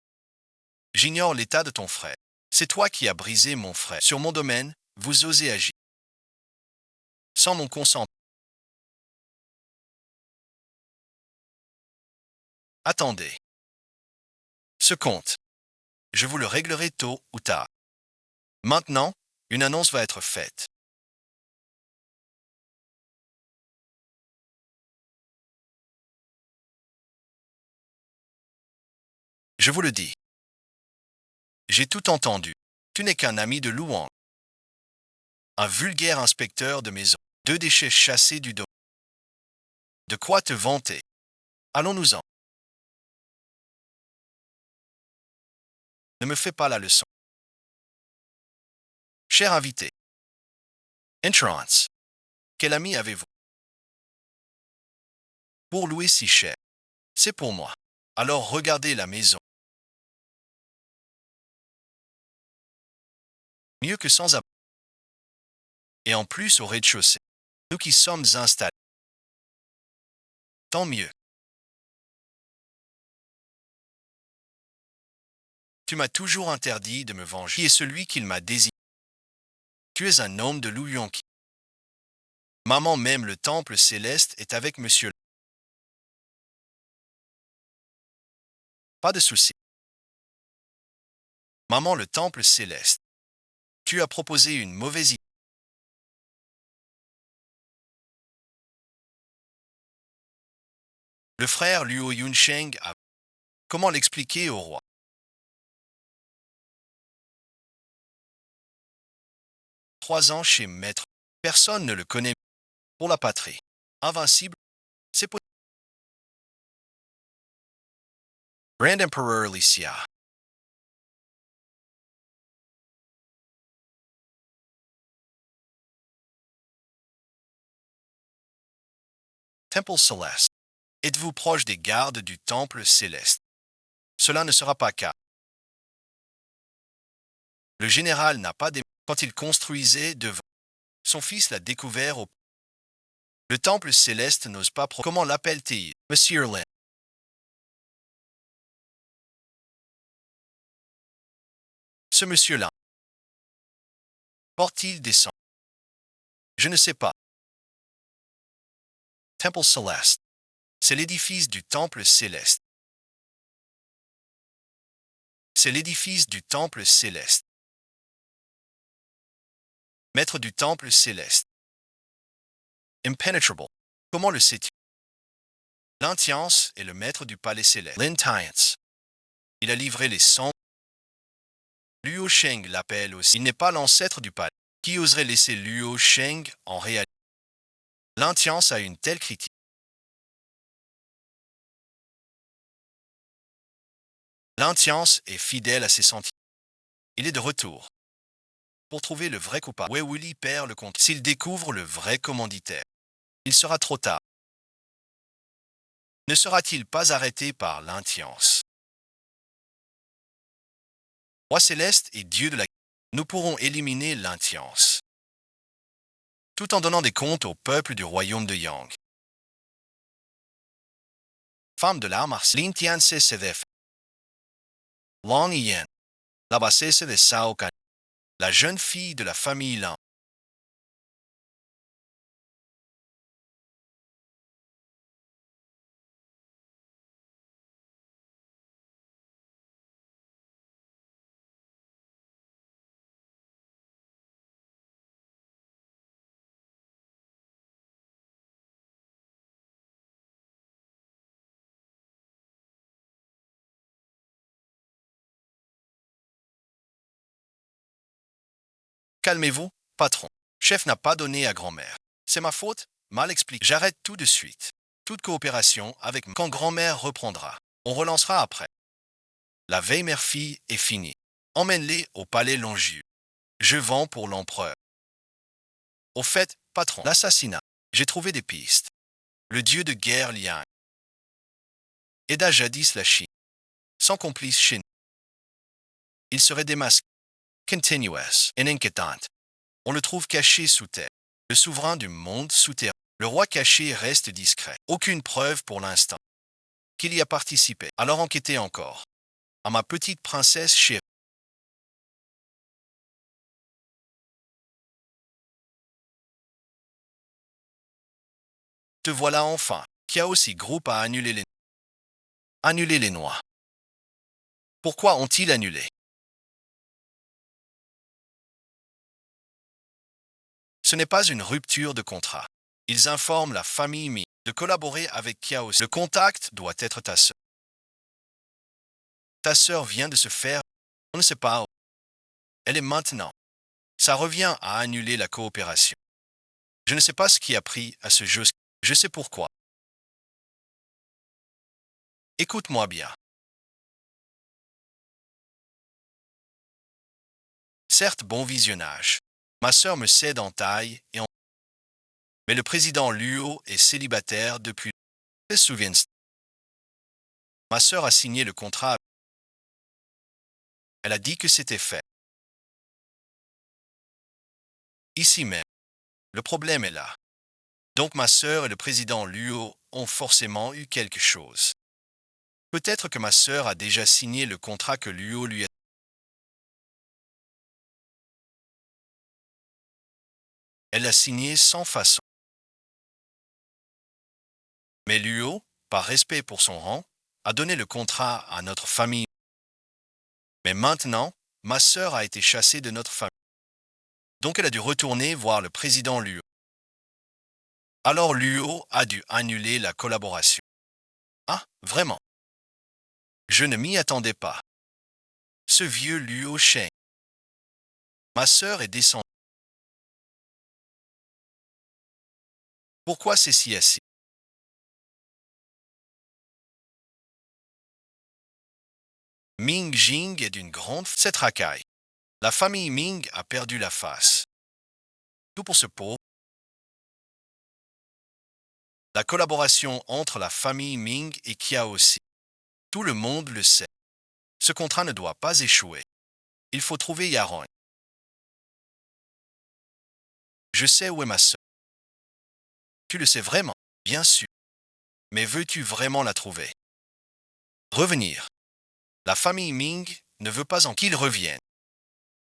J'ignore l'état de ton frère. C'est toi qui as brisé mon frère. Sur mon domaine, vous osez agir. Sans mon consentement. Attendez. Ce compte. Je vous le réglerai tôt ou tard. Maintenant, une annonce va être faite. Je vous le dis. J'ai tout entendu. Tu n'es qu'un ami de Luang. Un vulgaire inspecteur de maison. 2 déchets chassés du dos. De quoi te vanter? Allons-nous-en. Ne me fais pas la leçon. Cher invité. Insurance. Quel ami avez-vous? Pour louer si cher. C'est pour moi. Alors regardez la maison. Mieux que sans abri. Et en plus au rez-de-chaussée. Nous qui sommes installés. Tant mieux. Tu m'as toujours interdit de me venger. Qui est celui qu'il m'a désigné? Tu es un homme de Luyonki. Maman même le temple céleste est avec monsieur. Pas de souci. Maman le temple céleste. Tu as proposé une mauvaise idée. Le frère Luo Yunsheng a... Comment l'expliquer au roi? 3 ans chez Maître. Personne ne le connaît. Pour la patrie. Invincible. C'est possible. Grand Emperor Licia. Temple céleste. Êtes-vous proche des gardes du temple céleste? Cela ne sera pas cas. Le général n'a pas des... Quand il construisait devant. Son fils l'a découvert au... Le temple céleste n'ose pas... Comment l'appelle-t-il? Monsieur Lin. Ce monsieur-là. Porte-t-il des sangs? Je ne sais pas. Temple céleste. C'est l'édifice du temple céleste. C'est l'édifice du temple céleste. Maître du temple céleste. Impenetrable. Comment le sais-tu? Lintiance est le maître du palais céleste. Lintiance. Il a livré les sangs. Luo Sheng l'appelle aussi. Il n'est pas l'ancêtre du palais. Qui oserait laisser Luo Sheng en réalité? Lintiance a une telle critique. Lintiance est fidèle à ses sentiments. Il est de retour. Pour trouver le vrai coupable. Wei Wuli perd le compte. S'il découvre le vrai commanditaire, il sera trop tard. Ne sera-t-il pas arrêté par Lintiance? Roi céleste et Dieu de la... Nous pourrons éliminer Lintiance, tout en donnant des comptes au peuple du royaume de Yang. Femme de l'art martial, Lintian Cdef. Long Yen. La bassesse de Sao Kan. La jeune fille de la famille Lan. Calmez-vous, patron. Chef n'a pas donné à grand-mère. C'est ma faute? Mal expliqué. J'arrête tout de suite. Toute coopération avec... Quand grand-mère reprendra, on relancera après. La veille mère-fille est finie. Emmène-les au palais Longiu. Je vends pour l'empereur. Au fait, patron, l'assassinat. J'ai trouvé des pistes. Le dieu de guerre Liang. aida jadis la Chine, sans complice chez nous. Il serait démasqué, continuous et inquiétant. On le trouve caché sous terre. Le souverain du monde souterrain. Le roi caché reste discret. Aucune preuve pour l'instant qu'il y a participé. Alors enquêtez encore. À ma petite princesse chérie. Te voilà enfin. Qui a aussi groupe à annuler les noix. Pourquoi ont-ils annulé? Ce n'est pas une rupture de contrat. Ils informent la famille Mi de collaborer avec Kiaos. Le contact doit être ta sœur. Ta sœur vient de se faire. On ne sait pas où. Elle est maintenant. Ça revient à annuler la coopération. Je ne sais pas ce qui a pris à ce jeu. Je sais pourquoi. Écoute-moi bien. Certes, bon visionnage. Ma sœur me cède en taille et en... Mais le président Luo est célibataire depuis... Se souviens. Ma sœur a signé le contrat. Elle a dit que c'était fait. Ici même. Le problème est là. Donc ma sœur et le président Luo ont forcément eu quelque chose. Peut-être que ma sœur a déjà signé le contrat que Luo lui a... Elle l'a signé sans façon. Mais Luo, par respect pour son rang, a donné le contrat à notre famille. Mais maintenant, ma sœur a été chassée de notre famille. Donc elle a dû retourner voir le président Luo. Alors Luo a dû annuler la collaboration. Ah, vraiment? Je ne m'y attendais pas. Ce vieux Luo Sheng. Ma sœur est descendue. Pourquoi c'est si assis? Ming Jing est d'une grande... Cette racaille. La famille Ming a perdu la face. Tout pour ce pauvre. La collaboration entre la famille Ming et Kia aussi. Tout le monde le sait. Ce contrat ne doit pas échouer. Il faut trouver Yaron. Je sais où est ma sœur. Tu le sais vraiment, bien sûr. Mais veux-tu vraiment la trouver? Revenir. La famille Ming ne veut pas en qu'il revienne.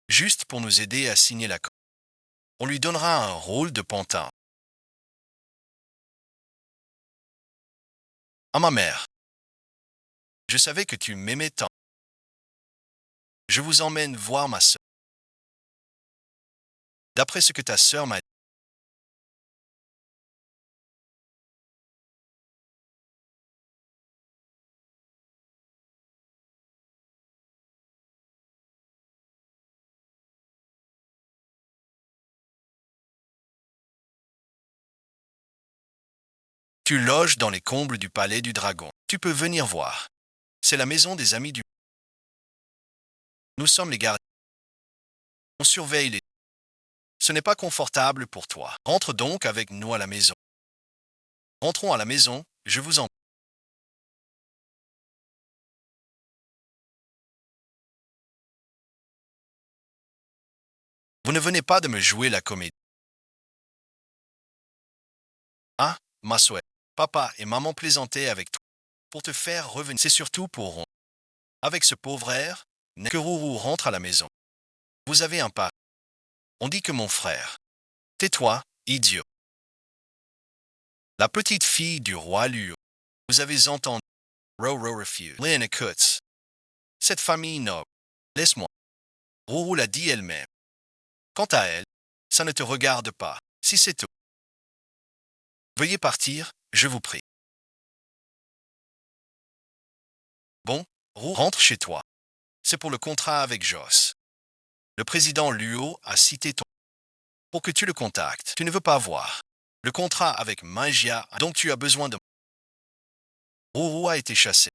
Juste pour nous aider à signer l'accord. On lui donnera un rôle de pantin. À ma mère. Je savais que tu m'aimais tant. Je vous emmène voir ma sœur. D'après ce que ta sœur m'a dit, tu loges dans les combles du palais du dragon. Tu peux venir voir. C'est la maison des amis du... Nous sommes les gardiens. On surveille les... Ce n'est pas confortable pour toi. Rentre donc avec nous à la maison. Rentrons à la maison, je vous en... Vous ne venez pas de me jouer la comédie. Ah, ma souhait. Papa et maman plaisantaient avec toi. Pour te faire revenir. C'est surtout pour Ron. Avec ce pauvre air, que Rourou rentre à la maison. Vous avez un pas. On dit que mon frère. Tais-toi, idiot. La petite fille du roi Luo. Vous avez entendu. Roro refuse. Lynn écoute. Cette famille noble. Laisse-moi. Rourou l'a dit elle-même. Quant à elle, ça ne te regarde pas. Si c'est tout. Veuillez partir, je vous prie. Bon, Roux, rentre chez toi. C'est pour le contrat avec Joss. Le président Luo a cité ton... Pour que tu le contactes, tu ne veux pas voir. Le contrat avec Magia, donc tu as besoin de... Roux a été chassé.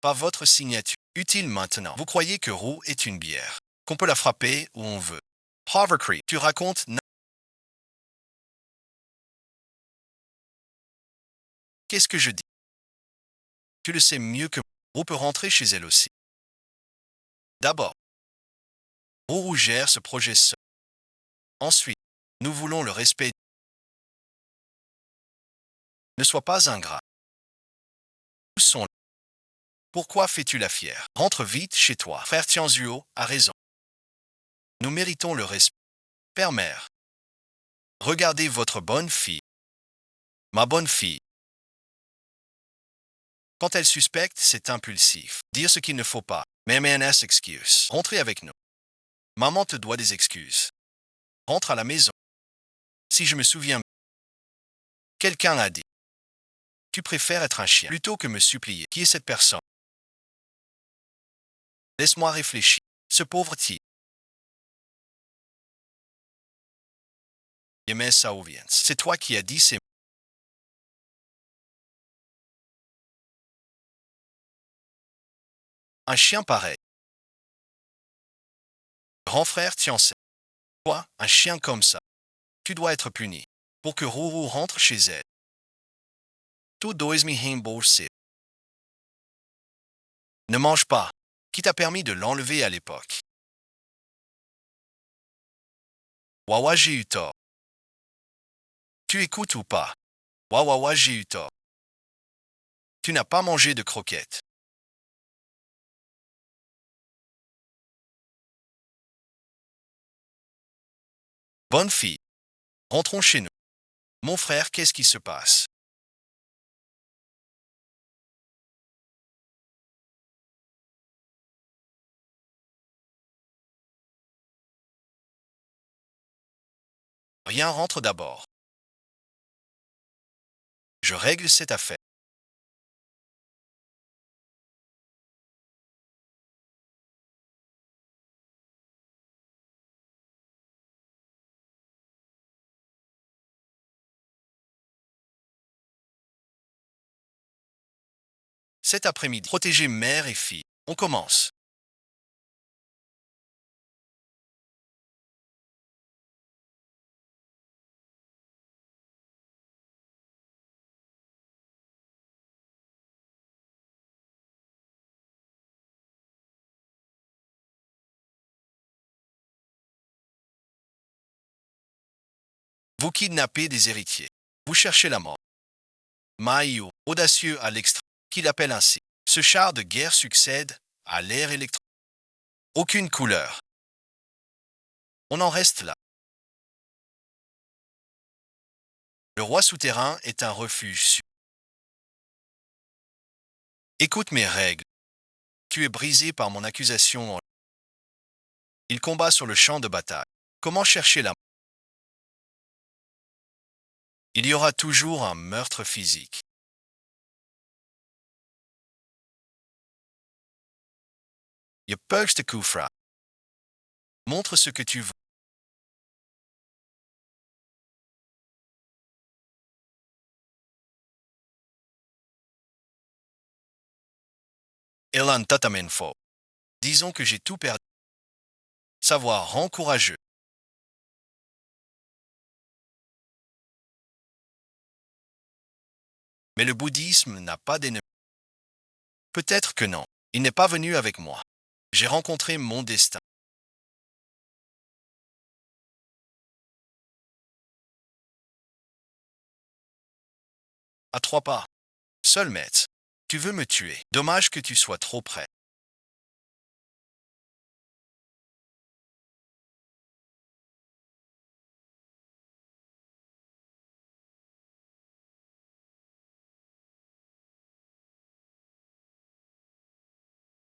Pas votre signature. Utile maintenant. Vous croyez que Roux est une bière. Qu'on peut la frapper où on veut. Poverty, tu racontes... Qu'est-ce que je dis? Tu le sais mieux que moi. Roux peut rentrer chez elle aussi. D'abord, Roux gère ce projet seul. Ensuite, nous voulons le respect. Ne sois pas ingrat. Où sont. Pourquoi fais-tu la fière? Rentre vite chez toi. Frère Tianzuo a raison. Nous méritons le respect. Père-mère, regardez votre bonne fille. Ma bonne fille. Quand elle suspecte, c'est impulsif. Dire ce qu'il ne faut pas. MMNS excuse. Rentrez avec nous. Maman te doit des excuses. Rentre à la maison. Si je me souviens, quelqu'un a dit. Tu préfères être un chien plutôt que me supplier. Qui est cette personne? Laisse-moi réfléchir. Ce pauvre type. Yemes Saoviens. C'est toi qui as dit ces mots. Un chien pareil. Grand frère Tianse. Toi, un chien comme ça. Tu dois être puni. Pour que Ruru rentre chez elle. Tu dois me rembourser. Ne mange pas. Qui t'a permis de l'enlever à l'époque? Wawa, j'ai eu tort. Tu écoutes ou pas? Wawa, j'ai eu tort. Tu n'as pas mangé de croquettes. Bonne fille. Rentrons chez nous. Mon frère, qu'est-ce qui se passe? Rien, rentre d'abord. Je règle cette affaire. Cet après-midi, protéger mère et fille. On commence. Vous kidnappez des héritiers. Vous cherchez la mort. Maïo, audacieux à l'extrême, qu'il appelle ainsi. Ce char de guerre succède à l'ère électrique. Aucune couleur. On en reste là. Le roi souterrain est un refuge sûr. Écoute mes règles. Tu es brisé par mon accusation. Il combat sur le champ de bataille. Comment chercher la mort? Il y aura toujours un meurtre physique. Je peux te Kufra. Montre ce que tu veux. Elan Tatamenfo. Disons que j'ai tout perdu. Savoir rend courageux. Mais le bouddhisme n'a pas d'ennemi. Peut-être que non. Il n'est pas venu avec moi. J'ai rencontré mon destin. À 3 pas. Seul maître. Tu veux me tuer. Dommage que tu sois trop près.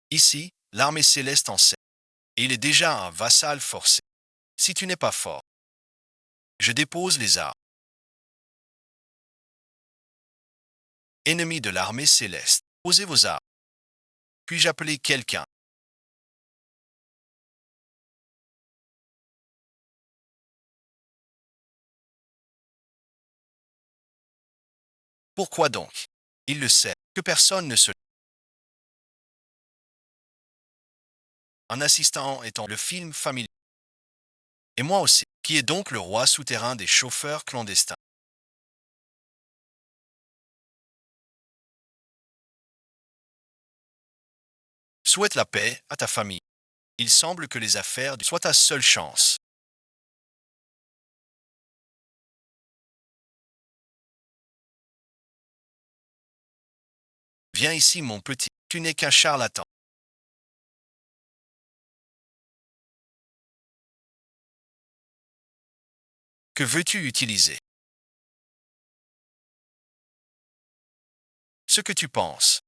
Ici, l'armée céleste en sait. Et il est déjà un vassal forcé. Si tu n'es pas fort, je dépose les armes. Ennemi de l'armée céleste, posez vos armes. Puis-je appeler quelqu'un? Pourquoi donc? Il le sait, que personne ne se... Un assistant étant le film familier. Et moi aussi, qui est donc le roi souterrain des chauffeurs clandestins. Souhaite la paix à ta famille. Il semble que les affaires soient ta seule chance. Viens ici, mon petit. Tu n'es qu'un charlatan. Que veux-tu utiliser? Ce que tu penses.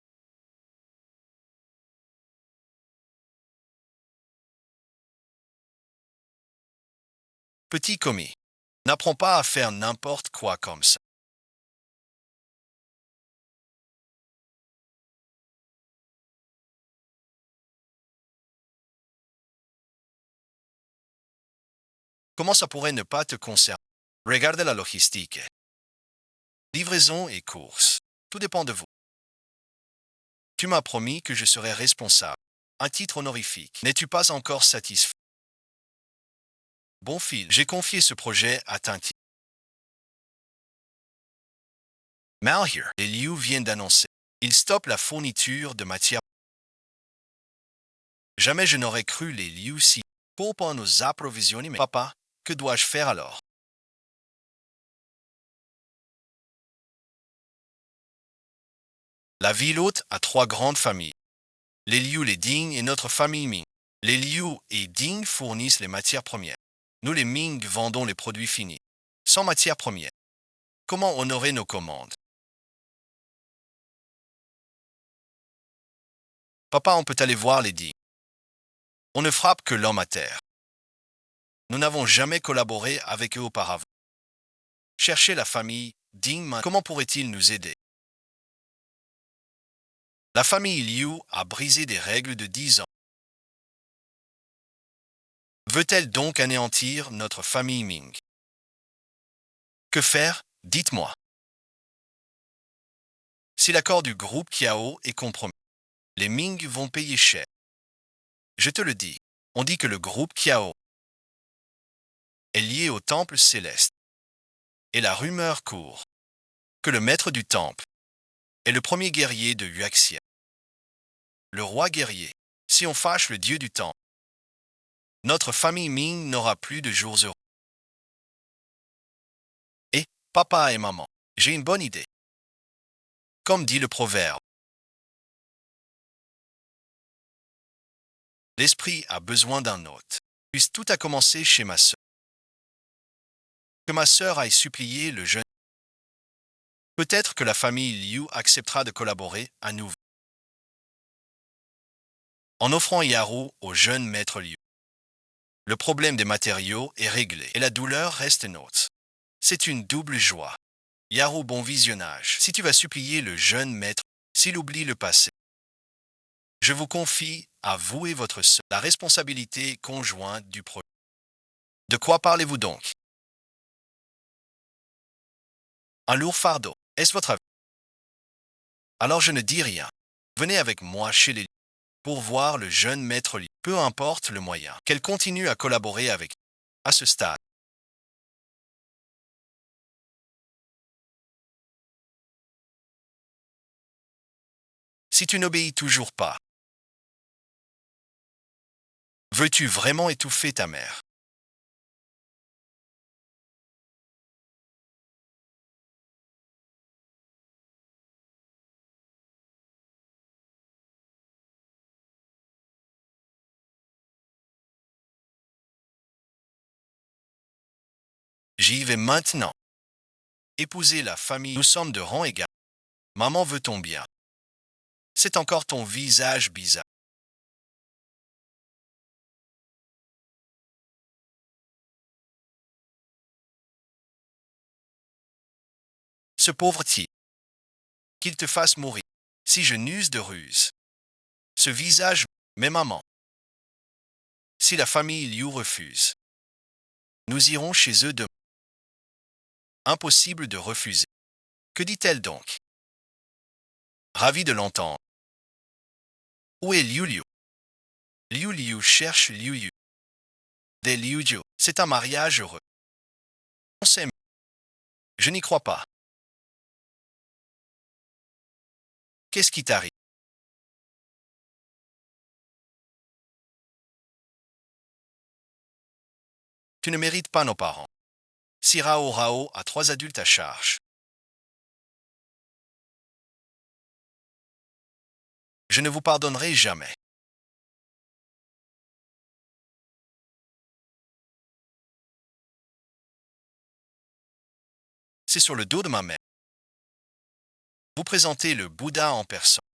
Petit commis. N'apprends pas à faire n'importe quoi comme ça. Comment ça pourrait ne pas te concerner? Regarde la logistique. Livraison et courses. Tout dépend de vous. Tu m'as promis que je serais responsable. Un titre honorifique. N'es-tu pas encore satisfait? Bon fil, j'ai confié ce projet à Tintin. Malheur, les Liu viennent d'annoncer. Ils stoppent la fourniture de matières. Jamais je n'aurais cru les Liu si pour nos approvisionnements. Papa, que dois-je faire alors? La ville haute a trois grandes familles. Les Liu, les Ding et notre famille Ming. Les Liu et Ding fournissent les matières premières. Nous, les Ming, vendons les produits finis. Sans matières premières. Comment honorer nos commandes? Papa, on peut aller voir les Ding. On ne frappe que l'homme à terre. Nous n'avons jamais collaboré avec eux auparavant. Cherchez la famille Ding. Comment pourrait-il nous aider? La famille Liu a brisé des règles de 10 ans. Veut-elle donc anéantir notre famille Ming? Que faire? Dites-moi. Si l'accord du groupe Kiao est compromis, les Ming vont payer cher. Je te le dis. On dit que le groupe Kiao est lié au temple céleste. Et la rumeur court que le maître du temple est le premier guerrier de Yuaxia. Le roi guerrier. Si on fâche le dieu du temple, notre famille Ming n'aura plus de jours heureux. Et, papa et maman, j'ai une bonne idée. Comme dit le proverbe, l'esprit a besoin d'un hôte. Puis tout a commencé chez ma sœur. Que ma sœur aille supplier le jeune. Peut-être que la famille Liu acceptera de collaborer à nouveau. En offrant Yaru au jeune maître Liu. Le problème des matériaux est réglé et la douleur reste nôtre. C'est une double joie. Yaru, bon visionnage. Si tu vas supplier le jeune maître, s'il oublie le passé, je vous confie à vous et votre sœur la responsabilité conjointe du projet. De quoi parlez-vous donc? Un lourd fardeau. Est-ce votre avis? Alors je ne dis rien. Venez avec moi chez les pour voir le jeune maître Li. Peu importe le moyen, qu'elle continue à collaborer avec nous. À ce stade, si tu n'obéis toujours pas, veux-tu vraiment étouffer ta mère? J'y vais maintenant. Épouser la famille, nous sommes de rang égal. Maman veut ton bien. C'est encore ton visage bizarre. Ce pauvre type, qu'il te fasse mourir. Si je n'use de ruse. Ce visage, mais maman. Si la famille Liu refuse, nous irons chez eux demain. Impossible de refuser. Que dit-elle donc? Ravi de l'entendre. Où est Liu Liu? Liu Liu cherche Liu Yu. Des Liu Jiu. C'est un mariage heureux. On s'aime. Je n'y crois pas. Qu'est-ce qui t'arrive? Tu ne mérites pas nos parents. Si Rao Rao a 3 adultes à charge. Je ne vous pardonnerai jamais. C'est sur le dos de ma mère. Vous présentez le Bouddha en personne.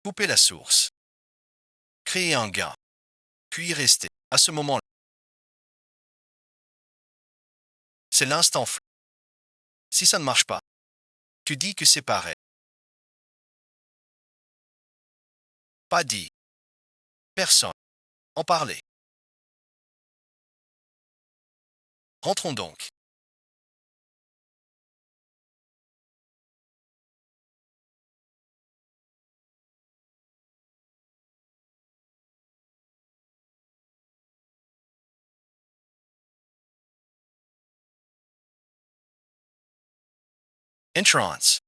Coupez la source. Créez un gain. Puis restez. À ce moment-là, c'est l'instant flou. Si ça ne marche pas, tu dis que c'est pareil. Pas dit. Personne. En parler. Rentrons donc. Entrance.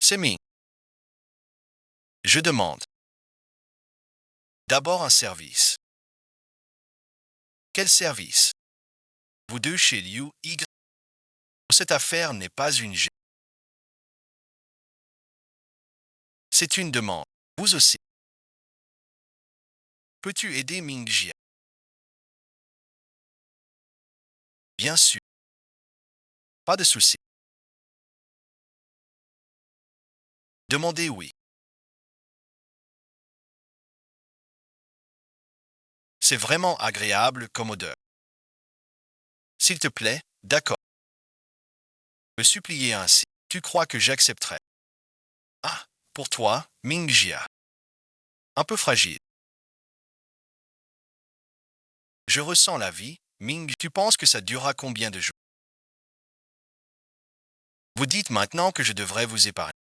C'est Ming. Je demande. D'abord un service. Quel service? Vous deux chez Liu Y. Cette affaire n'est pas une G. C'est une demande. Vous aussi. Peux-tu aider Ming Jia? Bien sûr. Pas de souci. Demandez oui. C'est vraiment agréable comme odeur. S'il te plaît, d'accord. Me supplier ainsi. Tu crois que j'accepterais? Ah, pour toi, Ming Jia. Un peu fragile. Je ressens la vie, Ming. Tu penses que ça durera combien de jours? Vous dites maintenant que je devrais vous épargner.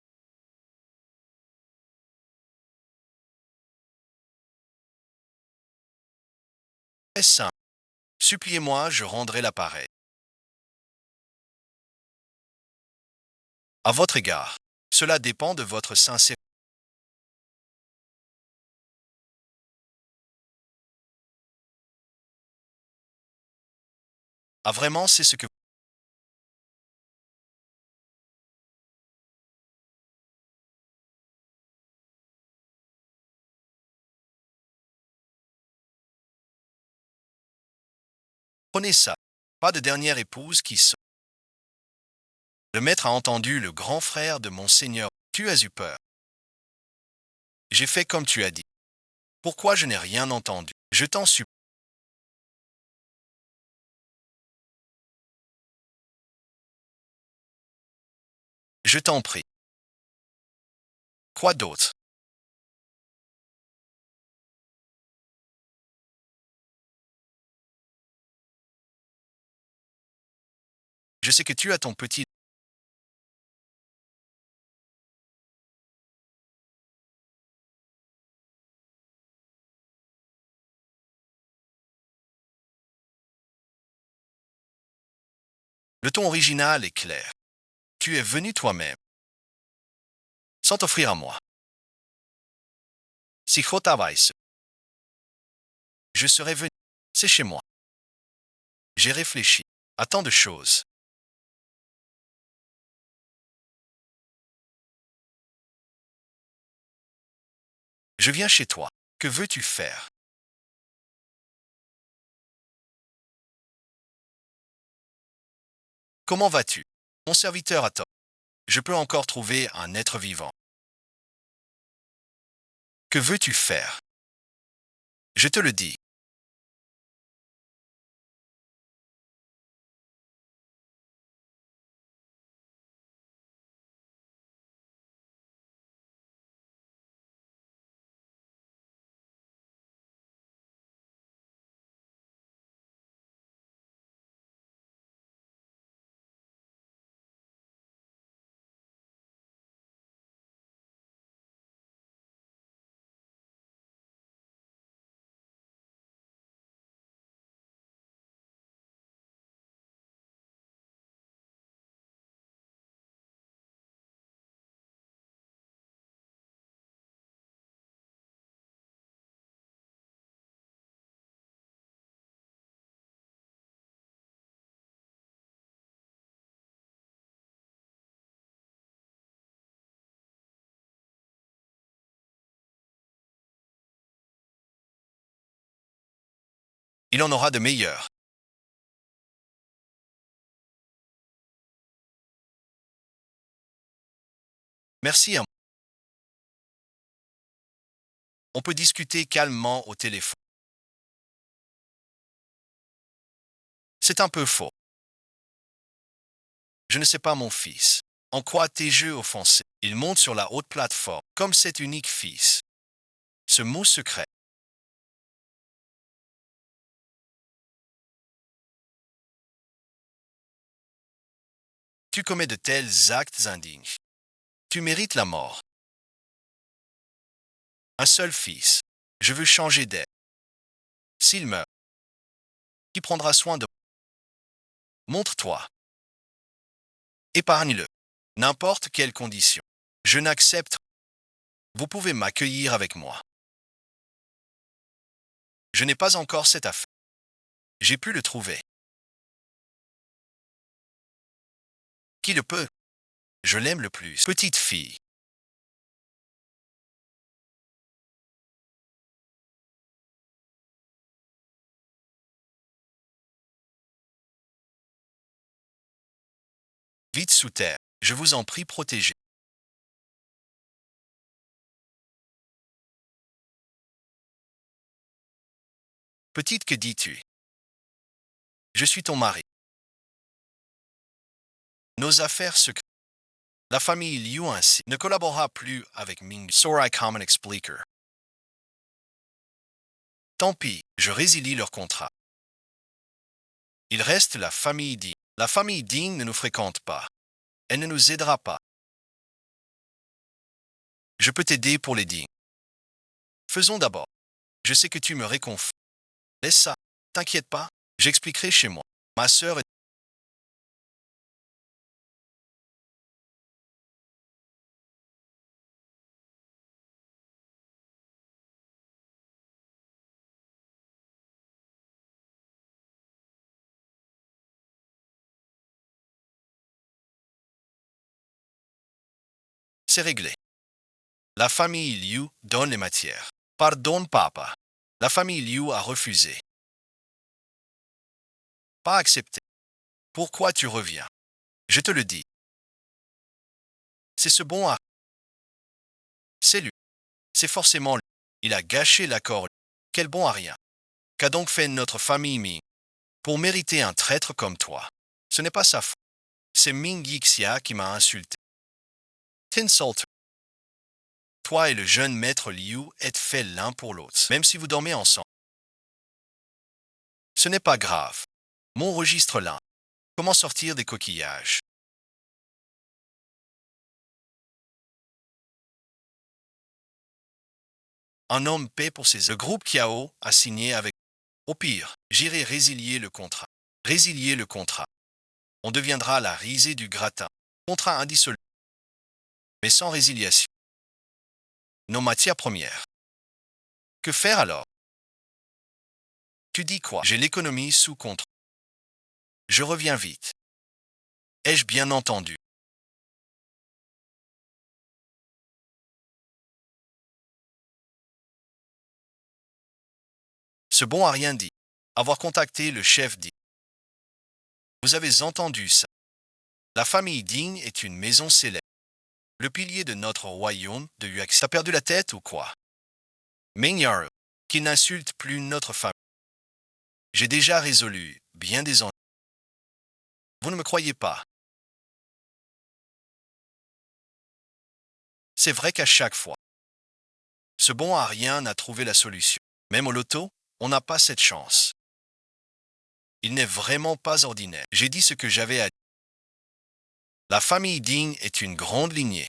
C'est simple. Suppliez-moi, je rendrai l'appareil. À votre égard. Cela dépend de votre sincérité. Ah vraiment, c'est ce que... Prenez ça. Pas de dernière épouse qui sort. Le maître a entendu le grand frère de mon seigneur. Tu as eu peur. J'ai fait comme tu as dit. Pourquoi je n'ai rien entendu? Je t'en supplie. Je t'en prie. Quoi d'autre? Je sais que tu as ton petit... Le ton original est clair. Tu es venu toi-même. Sans t'offrir à moi. Si Khotavais, je serais venu. C'est chez moi. J'ai réfléchi à tant de choses. Je viens chez toi. Que veux-tu faire? Comment vas-tu? Mon serviteur attend. Je peux encore trouver un être vivant. Que veux-tu faire? Je te le dis. Il en aura de meilleurs. Merci à moi. On peut discuter calmement au téléphone. C'est un peu faux. Je ne sais pas, mon fils. En quoi tes jeux offensés? Il monte sur la haute plateforme, comme cet unique fils. Ce mot secret. Tu commets de tels actes indignes. Tu mérites la mort. Un seul fils. Je veux changer d'air. S'il meurt, qui prendra soin de... Montre-toi. Épargne-le. N'importe quelle condition. Je n'accepte. Vous pouvez m'accueillir avec moi. Je n'ai pas encore cette affaire. J'ai pu le trouver. Qui le peut? Je l'aime le plus. Petite fille. Vite sous terre. Je vous en prie, protégez. Petite, que dis-tu? Je suis ton mari. Nos affaires secrètes. La famille Liu ainsi ne collaborera plus avec Ming. Sorai Common Expliquer. Tant pis, je résilie leur contrat. Il reste la famille Ding. La famille Ding ne nous fréquente pas. Elle ne nous aidera pas. Je peux t'aider pour les Ding. Faisons d'abord. Je sais que tu me réconfortes. Laisse ça. T'inquiète pas. J'expliquerai chez moi. Ma sœur est... C'est réglé. La famille Liu donne les matières. Pardonne, papa. La famille Liu a refusé. Pas accepté. Pourquoi tu reviens? Je te le dis. C'est ce bon à... C'est lui. C'est forcément lui. Il a gâché l'accord. Quel bon à rien. Qu'a donc fait notre famille Ming pour mériter un traître comme toi? Ce n'est pas sa faute. C'est Ming Yixia qui m'a insulté. T'insulte. Toi et le jeune maître Liu êtes faits l'un pour l'autre, même si vous dormez ensemble. Ce n'est pas grave. Mon registre là. Comment sortir des coquillages? Un homme paie pour ses... Le groupe Kiao a signé avec... Au pire, j'irai résilier le contrat. Résilier le contrat. On deviendra la risée du gratin. Contrat indissoluble. Mais sans résiliation. Nos matières premières. Que faire alors? Tu dis quoi? J'ai l'économie sous contrôle. Je reviens vite. Ai-je bien entendu? Ce bon a rien dit. Avoir contacté le chef dit. Vous avez entendu ça. La famille Ding est une maison célèbre. Le pilier de notre royaume de Yuexi. T'as perdu la tête ou quoi? Ming qu'il n'insulte plus notre famille. J'ai déjà résolu bien des ennuis. Vous ne me croyez pas. C'est vrai qu'à chaque fois, ce bon à rien n'a trouvé la solution. Même au loto, on n'a pas cette chance. Il n'est vraiment pas ordinaire. J'ai dit ce que j'avais à dire. La famille Ding est une grande lignée.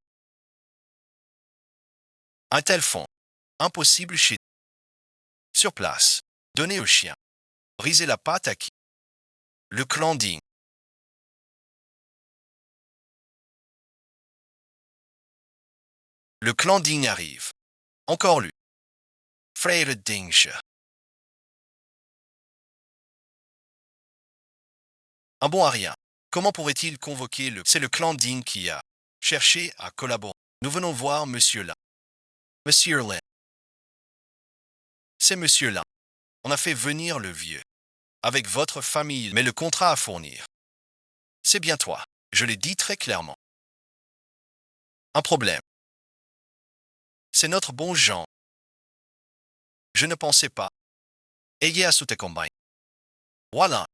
Un tel fond, impossible chez... Sur place, donner au chien. Briser la patte à qui? Le clan Ding. Le clan Ding arrive. Encore lui. Frère Dingshi. Un bon à rien. Comment pourrait-il convoquer le... C'est le clan Ding qui a cherché à collaborer. Nous venons voir Monsieur Lin. Monsieur Lin. C'est Monsieur Lin. On a fait venir le vieux. avec votre famille, mais le contrat à fournir. C'est bien toi. Je l'ai dit très clairement. Un problème. C'est notre bon Jean. Je ne pensais pas. Ayez à sauter combine. Voilà.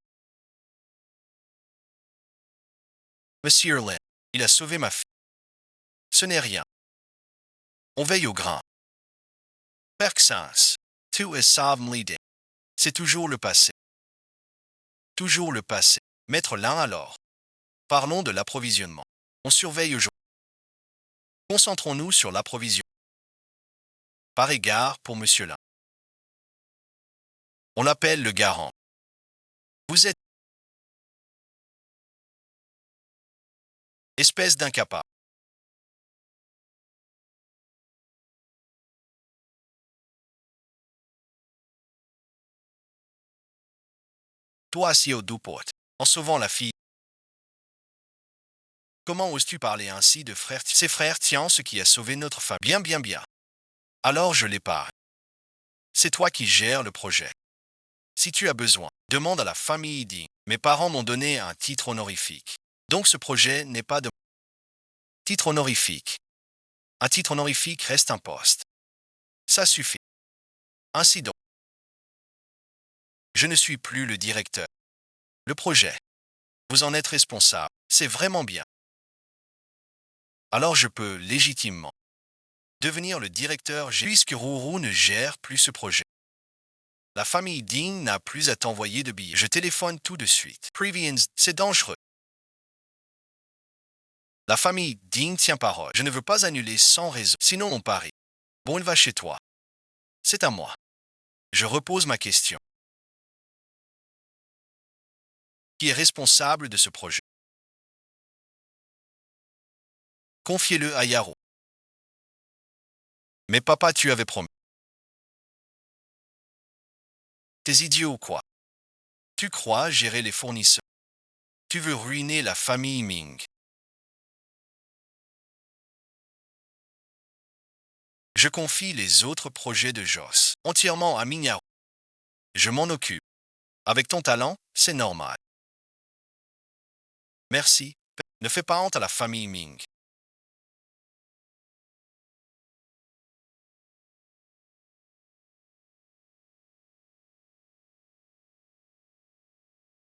Monsieur Lin, il a sauvé ma fille. Ce n'est rien. On veille au grain. Perksens. Tout est savement. C'est toujours le passé. Toujours le passé. Mettre l'un alors. Parlons de l'approvisionnement. On surveille aujourd'hui. Concentrons-nous sur l'approvisionnement. Par égard pour Monsieur Lin. On l'appelle le garant. Vous êtes espèce d'incapable. Toi assis au Duport, en sauvant la fille. Comment oses-tu parler ainsi de frère? Ses frères tiens ce qui a sauvé notre femme. Bien, bien, bien. Alors je l'épargne. C'est toi qui gères le projet. Si tu as besoin, demande à la famille Ding. Mes parents m'ont donné un titre honorifique. Donc ce projet n'est pas de titre honorifique. Un titre honorifique reste un poste. Ça suffit. Ainsi donc, je ne suis plus le directeur. Le projet. Vous en êtes responsable. C'est vraiment bien. Alors je peux légitimement devenir le directeur puisque Rourou ne gère plus ce projet. La famille Ding n'a plus à t'envoyer de billets. Je téléphone tout de suite. Previens, c'est dangereux. La famille Ding tient parole. Je ne veux pas annuler sans raison, sinon on parie. Bon, il va chez toi. C'est à moi. Je repose ma question. Qui est responsable de ce projet? Confiez-le à Yaro. Mais papa, tu avais promis. T'es idiot ou quoi? Tu crois gérer les fournisseurs? Tu veux ruiner la famille Ming. Je confie les autres projets de Joss entièrement à Mignaro. Je m'en occupe. Avec ton talent, c'est normal. Merci. Ne fais pas honte à la famille Ming.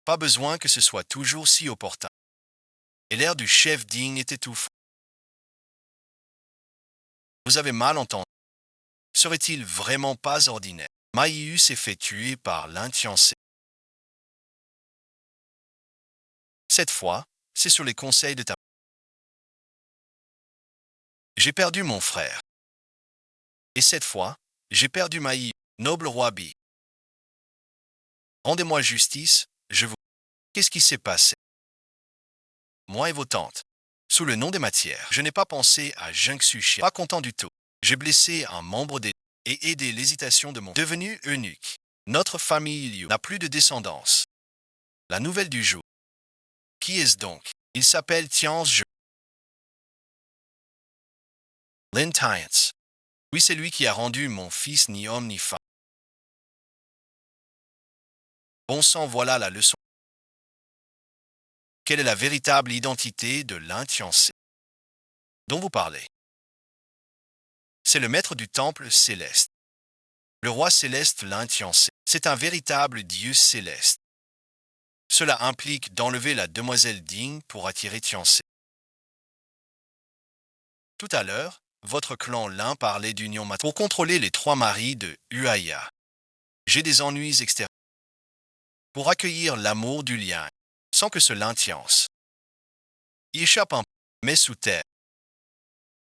Pas besoin que ce soit toujours si opportun. Et l'air du chef Ding est étouffant. Vous avez mal entendu. Serait-il vraiment pas ordinaire? Maïu s'est fait tuer par l'intiancé. Cette fois, c'est sur les conseils de ta... J'ai perdu mon frère. Et cette fois, j'ai perdu Maïu, noble roi Bi. Rendez-moi justice, je vous... Qu'est-ce qui s'est passé? Moi et vos tantes. Sous le nom des matières, je n'ai pas pensé à Zheng Sushi. Pas content du tout. J'ai blessé un membre des... et aidé l'hésitation de mon devenu eunuque. Notre famille Liu n'a plus de descendance. La nouvelle du jour. Qui est-ce donc? Il s'appelle Tianz Je. Lin Tiance. Oui, c'est lui qui a rendu mon fils ni homme ni femme. Bon sang, voilà la leçon. Quelle est la véritable identité de l'intiancé dont vous parlez? C'est le maître du temple céleste. Le roi céleste l'intiancé. C'est un véritable dieu céleste. Cela implique d'enlever la demoiselle Ding pour attirer Tiancé. Tout à l'heure, votre clan Lin parlait d'union pour contrôler les trois maris de Uaya. J'ai des ennuis extérieurs. Pour accueillir l'amour du lien, sans que ce l'intiance y échappe un peu, mais sous terre,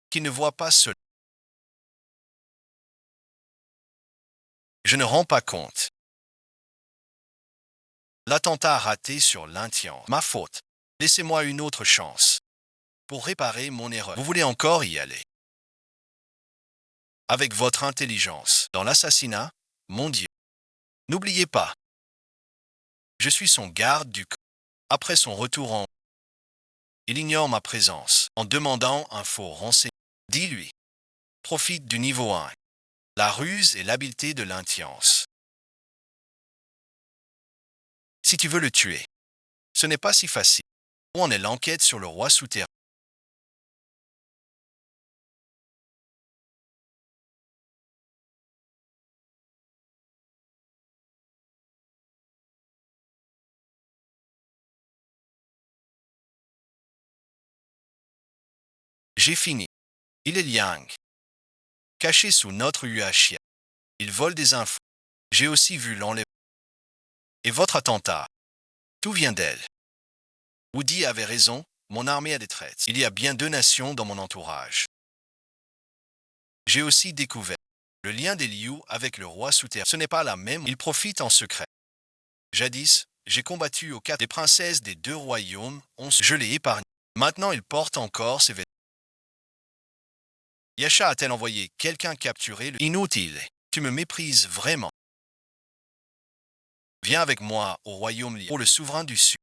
qui ne voit pas cela. Je ne rends pas compte. L'attentat raté sur l'intiance. Ma faute. Laissez-moi une autre chance. Pour réparer mon erreur. Vous voulez encore y aller? Avec votre intelligence. Dans l'assassinat, mon Dieu. N'oubliez pas. Je suis son garde du corps. Après son retour en... Il ignore ma présence. En demandant un faux renseignement. Dis-lui. Profite du niveau 1. La ruse et l'habileté de l'intiance. Si tu veux le tuer, ce n'est pas si facile. Où en est l'enquête sur le roi souterrain? J'ai fini. Il est Liang, caché sous notre UHIA. Il vole des infos. J'ai aussi vu l'enlèvement. Et votre attentat, tout vient d'elle. Woody avait raison, mon armée a des traîtres. Il y a bien 2 nations dans mon entourage. J'ai aussi découvert le lien des Liu avec le roi souterrain. Ce n'est pas la même, il profite en secret. Jadis, j'ai combattu aux 4 des princesses des 2 royaumes, je l'ai épargné. Maintenant il porte encore ses vêtements. Yasha a-t-elle envoyé quelqu'un capturer le inutile? Tu me méprises vraiment. Viens avec moi au royaume Liu pour le souverain du Sud.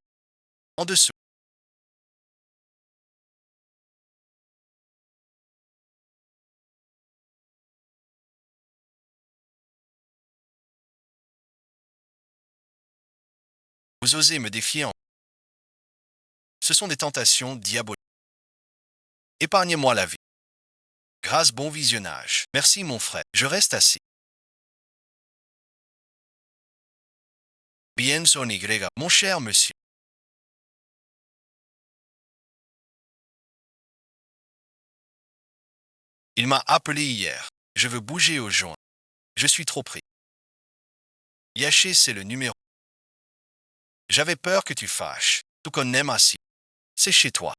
En dessous. Vous osez me défier en... Ce sont des tentations diaboliques. Épargnez-moi la vie. Grâce bon visionnage. Merci mon frère. Je reste assis. Bien son Y. Mon cher monsieur. Il m'a appelé hier. Je veux bouger au joint. Je suis trop pris. Yaché, c'est le numéro. J'avais peur que tu fâches. Tout qu'on aime assis. C'est chez toi.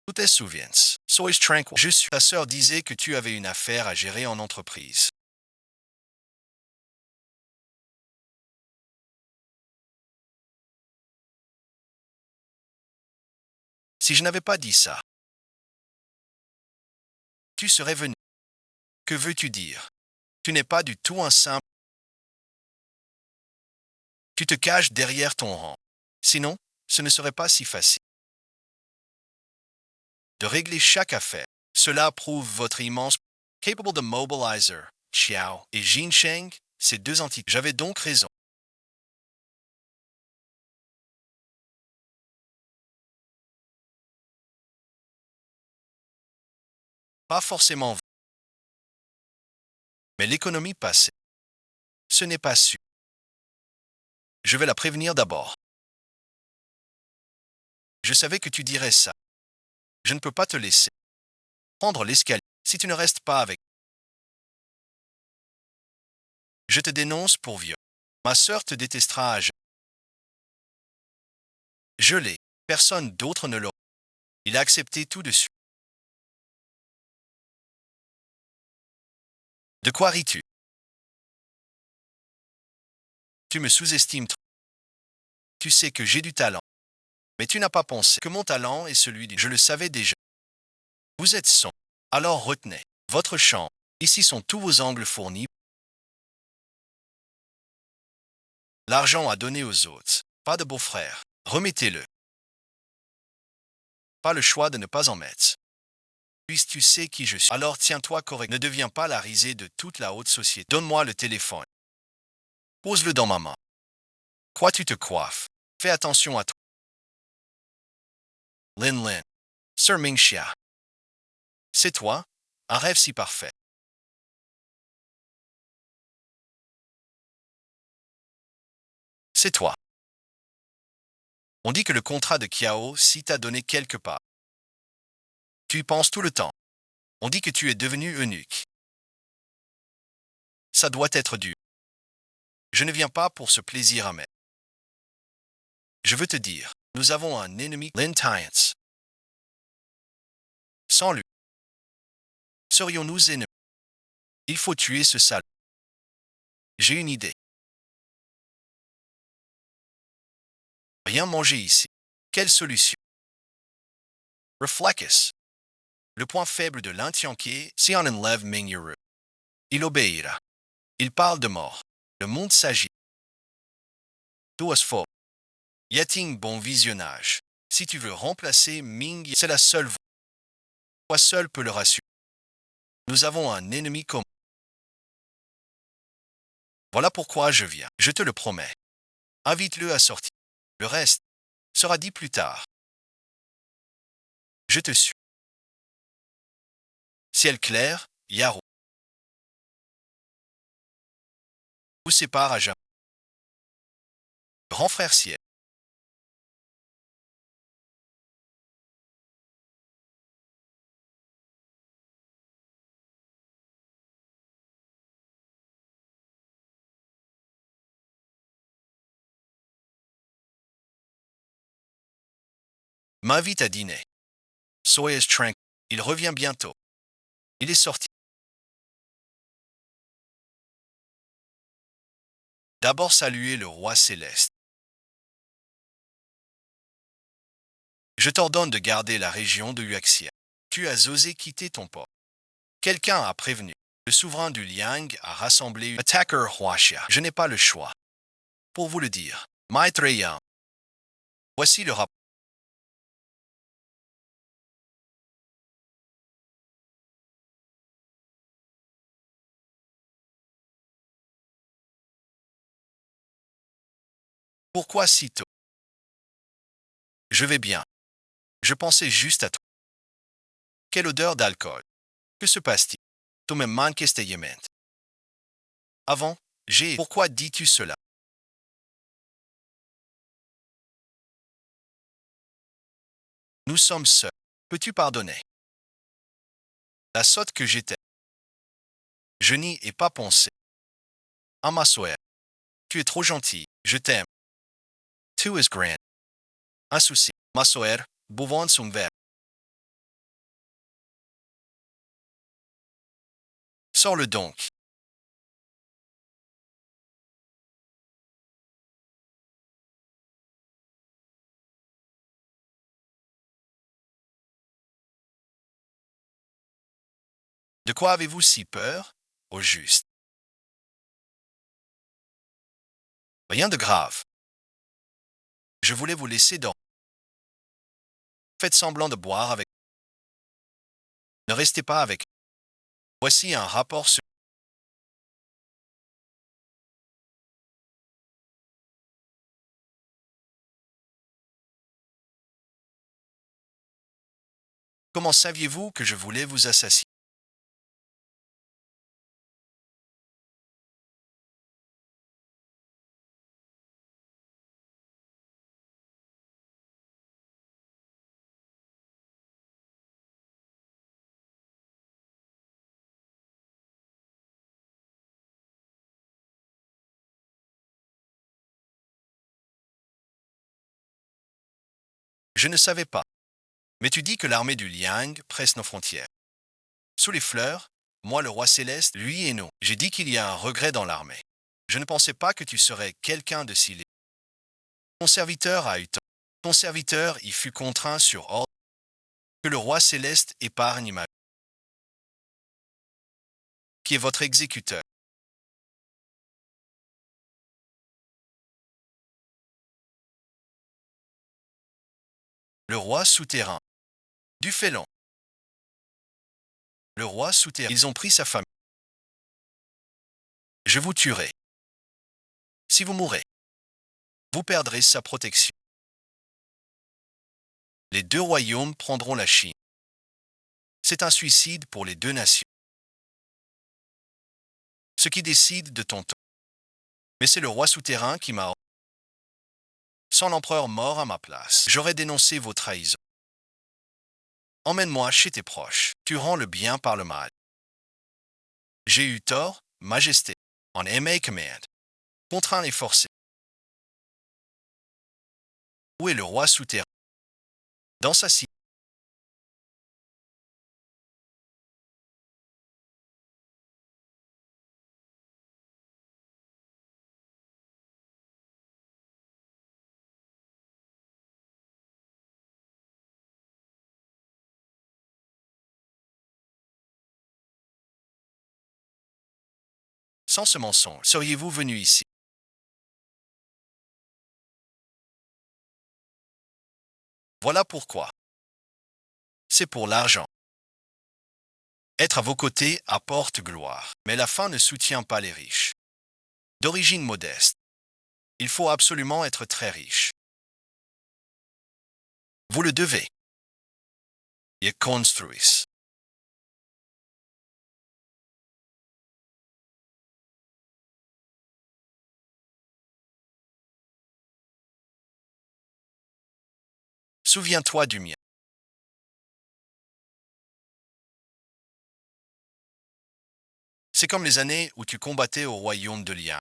Tout est souviens. Sois tranquille. Je suis. Ta sœur disait que tu avais une affaire à gérer en entreprise. Si je n'avais pas dit ça, tu serais venu. Que veux-tu dire? Tu n'es pas du tout un simple. Tu te caches derrière ton rang. Sinon, ce ne serait pas si facile de régler chaque affaire. Cela prouve votre immense capable de mobilizer. Xiao et Jin Sheng, ces 2 entités. J'avais donc raison. Pas forcément vous, mais l'économie passée. Ce n'est pas sûr. Je vais la prévenir d'abord. Je savais que tu dirais ça. Je ne peux pas te laisser prendre l'escalier si tu ne restes pas avec. Je te dénonce pour viol. Ma sœur te détestera à jamais. Je l'ai. Personne d'autre ne l'aura. Il a accepté tout de suite. De quoi ris-tu? Tu me sous-estimes trop. Tu sais que j'ai du talent. Mais tu n'as pas pensé que mon talent est celui du... Je le savais déjà. Vous êtes son. Alors retenez. Votre chambre. Ici sont tous vos angles fournis. L'argent à donner aux autres. Pas de beau-frère. Remettez-le. Pas le choix de ne pas en mettre. Puis tu sais qui je suis. Alors tiens-toi correct. Ne deviens pas la risée de toute la haute société. Donne-moi le téléphone. Pose-le dans ma main. Quoi tu te coiffes? Fais attention à toi. Lin Lin. Sir Mingxia. C'est toi? Un rêve si parfait. C'est toi. On dit que le contrat de Kiao si t'a donné quelque part. Tu y penses tout le temps. On dit que tu es devenu eunuque. Ça doit être dur. Je ne viens pas pour ce plaisir amer. Je veux te dire, nous avons un ennemi, Lin Tiance. Sans lui, serions-nous ennemis? Il faut tuer ce salaud. J'ai une idée. Rien manger ici. Quelle solution? Reflecus. Le point faible de l'Intianké, c'est en enlève Mingyuru. Il obéira. Il parle de mort. Le monde s'agit. Tout est faux. Yating bon visionnage. Si tu veux remplacer Ming, c'est la seule voie. Toi seul peut le rassurer. Nous avons un ennemi commun. Voilà pourquoi je viens. Je te le promets. Invite-le à sortir. Le reste sera dit plus tard. Je te suis. Ciel clair, Yarou. Vous sépare à jamais. Grand frère ciel. M'invite à dîner. Soyez tranquille. Il revient bientôt. Il est sorti. D'abord saluer le roi céleste. Je t'ordonne de garder la région de Huaxia. Tu as osé quitter ton port. Quelqu'un a prévenu. Le souverain du Liang a rassemblé une attaquer Huaxia. Je n'ai pas le choix. Pour vous le dire, Maitreya. Voici le rapport. Pourquoi si tôt? Je vais bien. Je pensais juste à toi. Quelle odeur d'alcool. Que se passe-t-il? Tu me manques estéiement. Avant, j'ai... Pourquoi dis-tu cela? Nous sommes seuls. Peux-tu pardonner? La sotte que j'étais. Je n'y ai pas pensé. Ah ma soeur, tu es trop gentil. Je t'aime. Tu es grand. Un souci. Ma soeur, buvons un verre. Sors-le donc. De quoi avez-vous si peur? Au juste. Rien de grave. Je voulais vous laisser dormir. Faites semblant de boire avec. Ne restez pas avec. Voici un rapport sur. Comment saviez-vous que je voulais vous assassiner? Je ne savais pas. Mais tu dis que l'armée du Liang presse nos frontières. Sous les fleurs, moi le roi céleste, lui et nous. J'ai dit qu'il y a un regret dans l'armée. Je ne pensais pas que tu serais quelqu'un de si laid. Ton serviteur a eu tort. Ton serviteur y fut contraint sur ordre que le roi céleste épargne ma vie, qui est votre exécuteur. Le roi souterrain. Du félon. Le roi souterrain. Ils ont pris sa famille. Je vous tuerai. Si vous mourrez, vous perdrez sa protection. Les deux royaumes prendront la Chine. C'est un suicide pour les deux nations. Ce qui décide de ton temps. Mais c'est le roi souterrain qui m'a... Sans l'empereur mort à ma place, j'aurais dénoncé vos trahisons. Emmène-moi chez tes proches. Tu rends le bien par le mal. J'ai eu tort, Majesté, en MA Command. Contraint et forcé. Où est le roi souterrain? Dans sa cité. Sans ce mensonge, seriez-vous venu ici? Voilà pourquoi. C'est pour l'argent. Être à vos côtés apporte gloire, mais la fin ne soutient pas les riches. D'origine modeste, Il faut absolument être très riche. Vous le devez. Je construis. Souviens-toi du mien. C'est comme les années où tu combattais au royaume de Liang.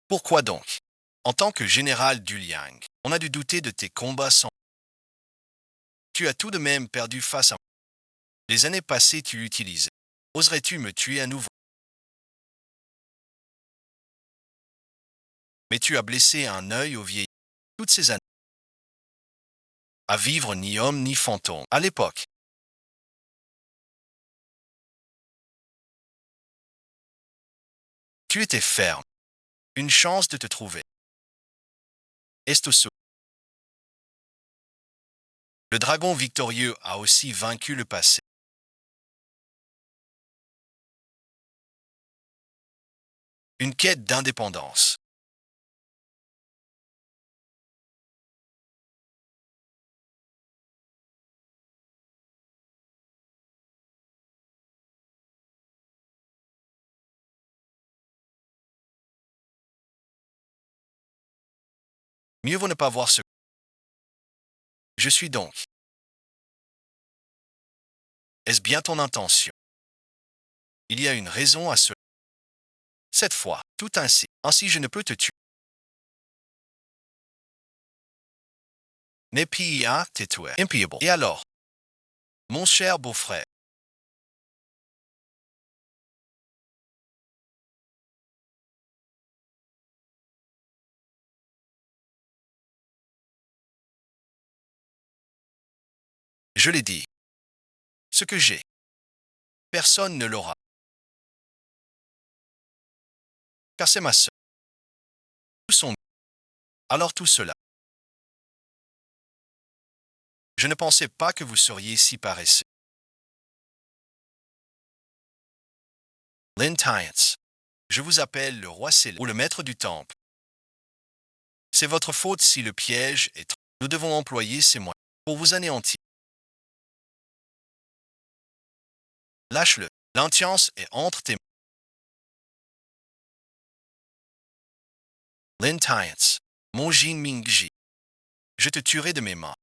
Pourquoi donc? En tant que général du Liang, on a dû douter de tes combats sans. Tu as tout de même perdu face à moi. Les années passées, tu l'utilisais. Oserais-tu me tuer à nouveau? Mais tu as blessé un œil au vieil. Toutes ces années. À vivre ni homme ni fantôme. À l'époque, tu étais ferme. Une chance de te trouver. Estoso. Le dragon victorieux a aussi vaincu le passé. Une quête d'indépendance. Mieux vaut ne pas voir ce. Je suis donc. Est-ce bien ton intention? Il y a une raison à ce. Cette fois, tout ainsi. Ainsi je ne peux te tuer. Nepia tetue. Impiable. Et alors? Mon cher beau-frère, je l'ai dit. Ce que j'ai, personne ne l'aura. Car c'est ma sœur. Où sont. Alors tout cela. Je ne pensais pas que vous seriez si paresseux. Lin Tyance. Je vous appelle le roi Céleste ou le maître du temple. C'est votre faute si le piège est. Nous devons employer ces moyens pour vous anéantir. Lâche-le. L'intiance est entre tes mains. Lin Tyance. Mon Jin Mingji. Je te tuerai de mes mains.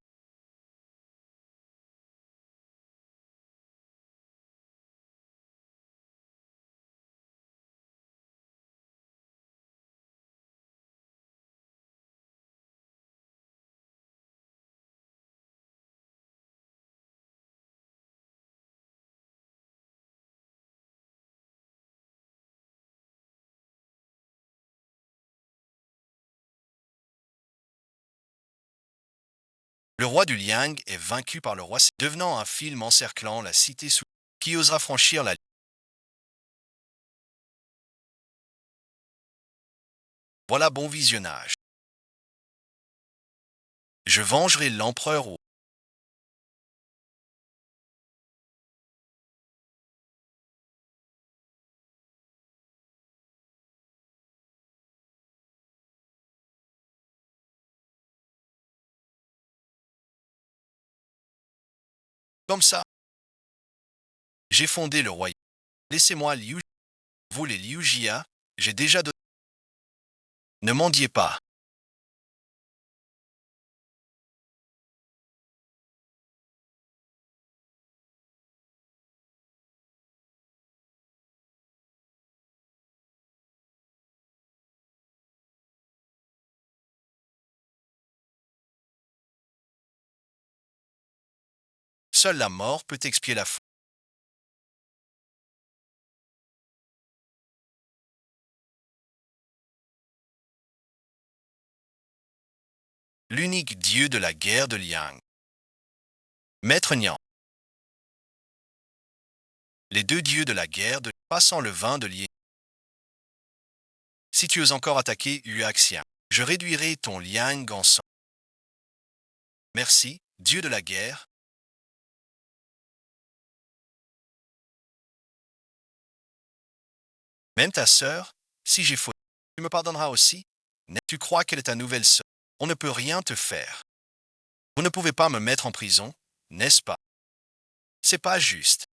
Le roi du Liang est vaincu par le roi Céleste, devenant un film encerclant la cité sous. Qui osera franchir la ligne? Voilà bon visionnage. Je vengerai l'empereur au. Comme ça, j'ai fondé le royaume. Laissez-moi Liu. Vous les Liu Jia, j'ai déjà donné. Ne mendiez pas. Seule la mort peut expier la faute. L'unique dieu de la guerre de Liang. Maître Nian. Les deux dieux de la guerre de passant le vin de Liang. Si tu oses encore attaquer Yuaxia, je réduirai ton Liang en sang. Merci, dieu de la guerre. Même ta sœur, Si j'ai fauté, tu me pardonneras aussi? Tu crois qu'elle est ta nouvelle sœur? On ne peut rien te faire. Vous ne pouvez pas me mettre en prison, n'est-ce pas? C'est pas juste.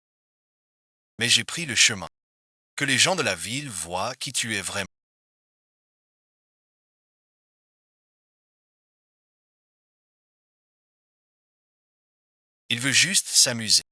Mais j'ai pris le chemin. Que les gens de la ville voient qui tu es vraiment. Il veut juste s'amuser.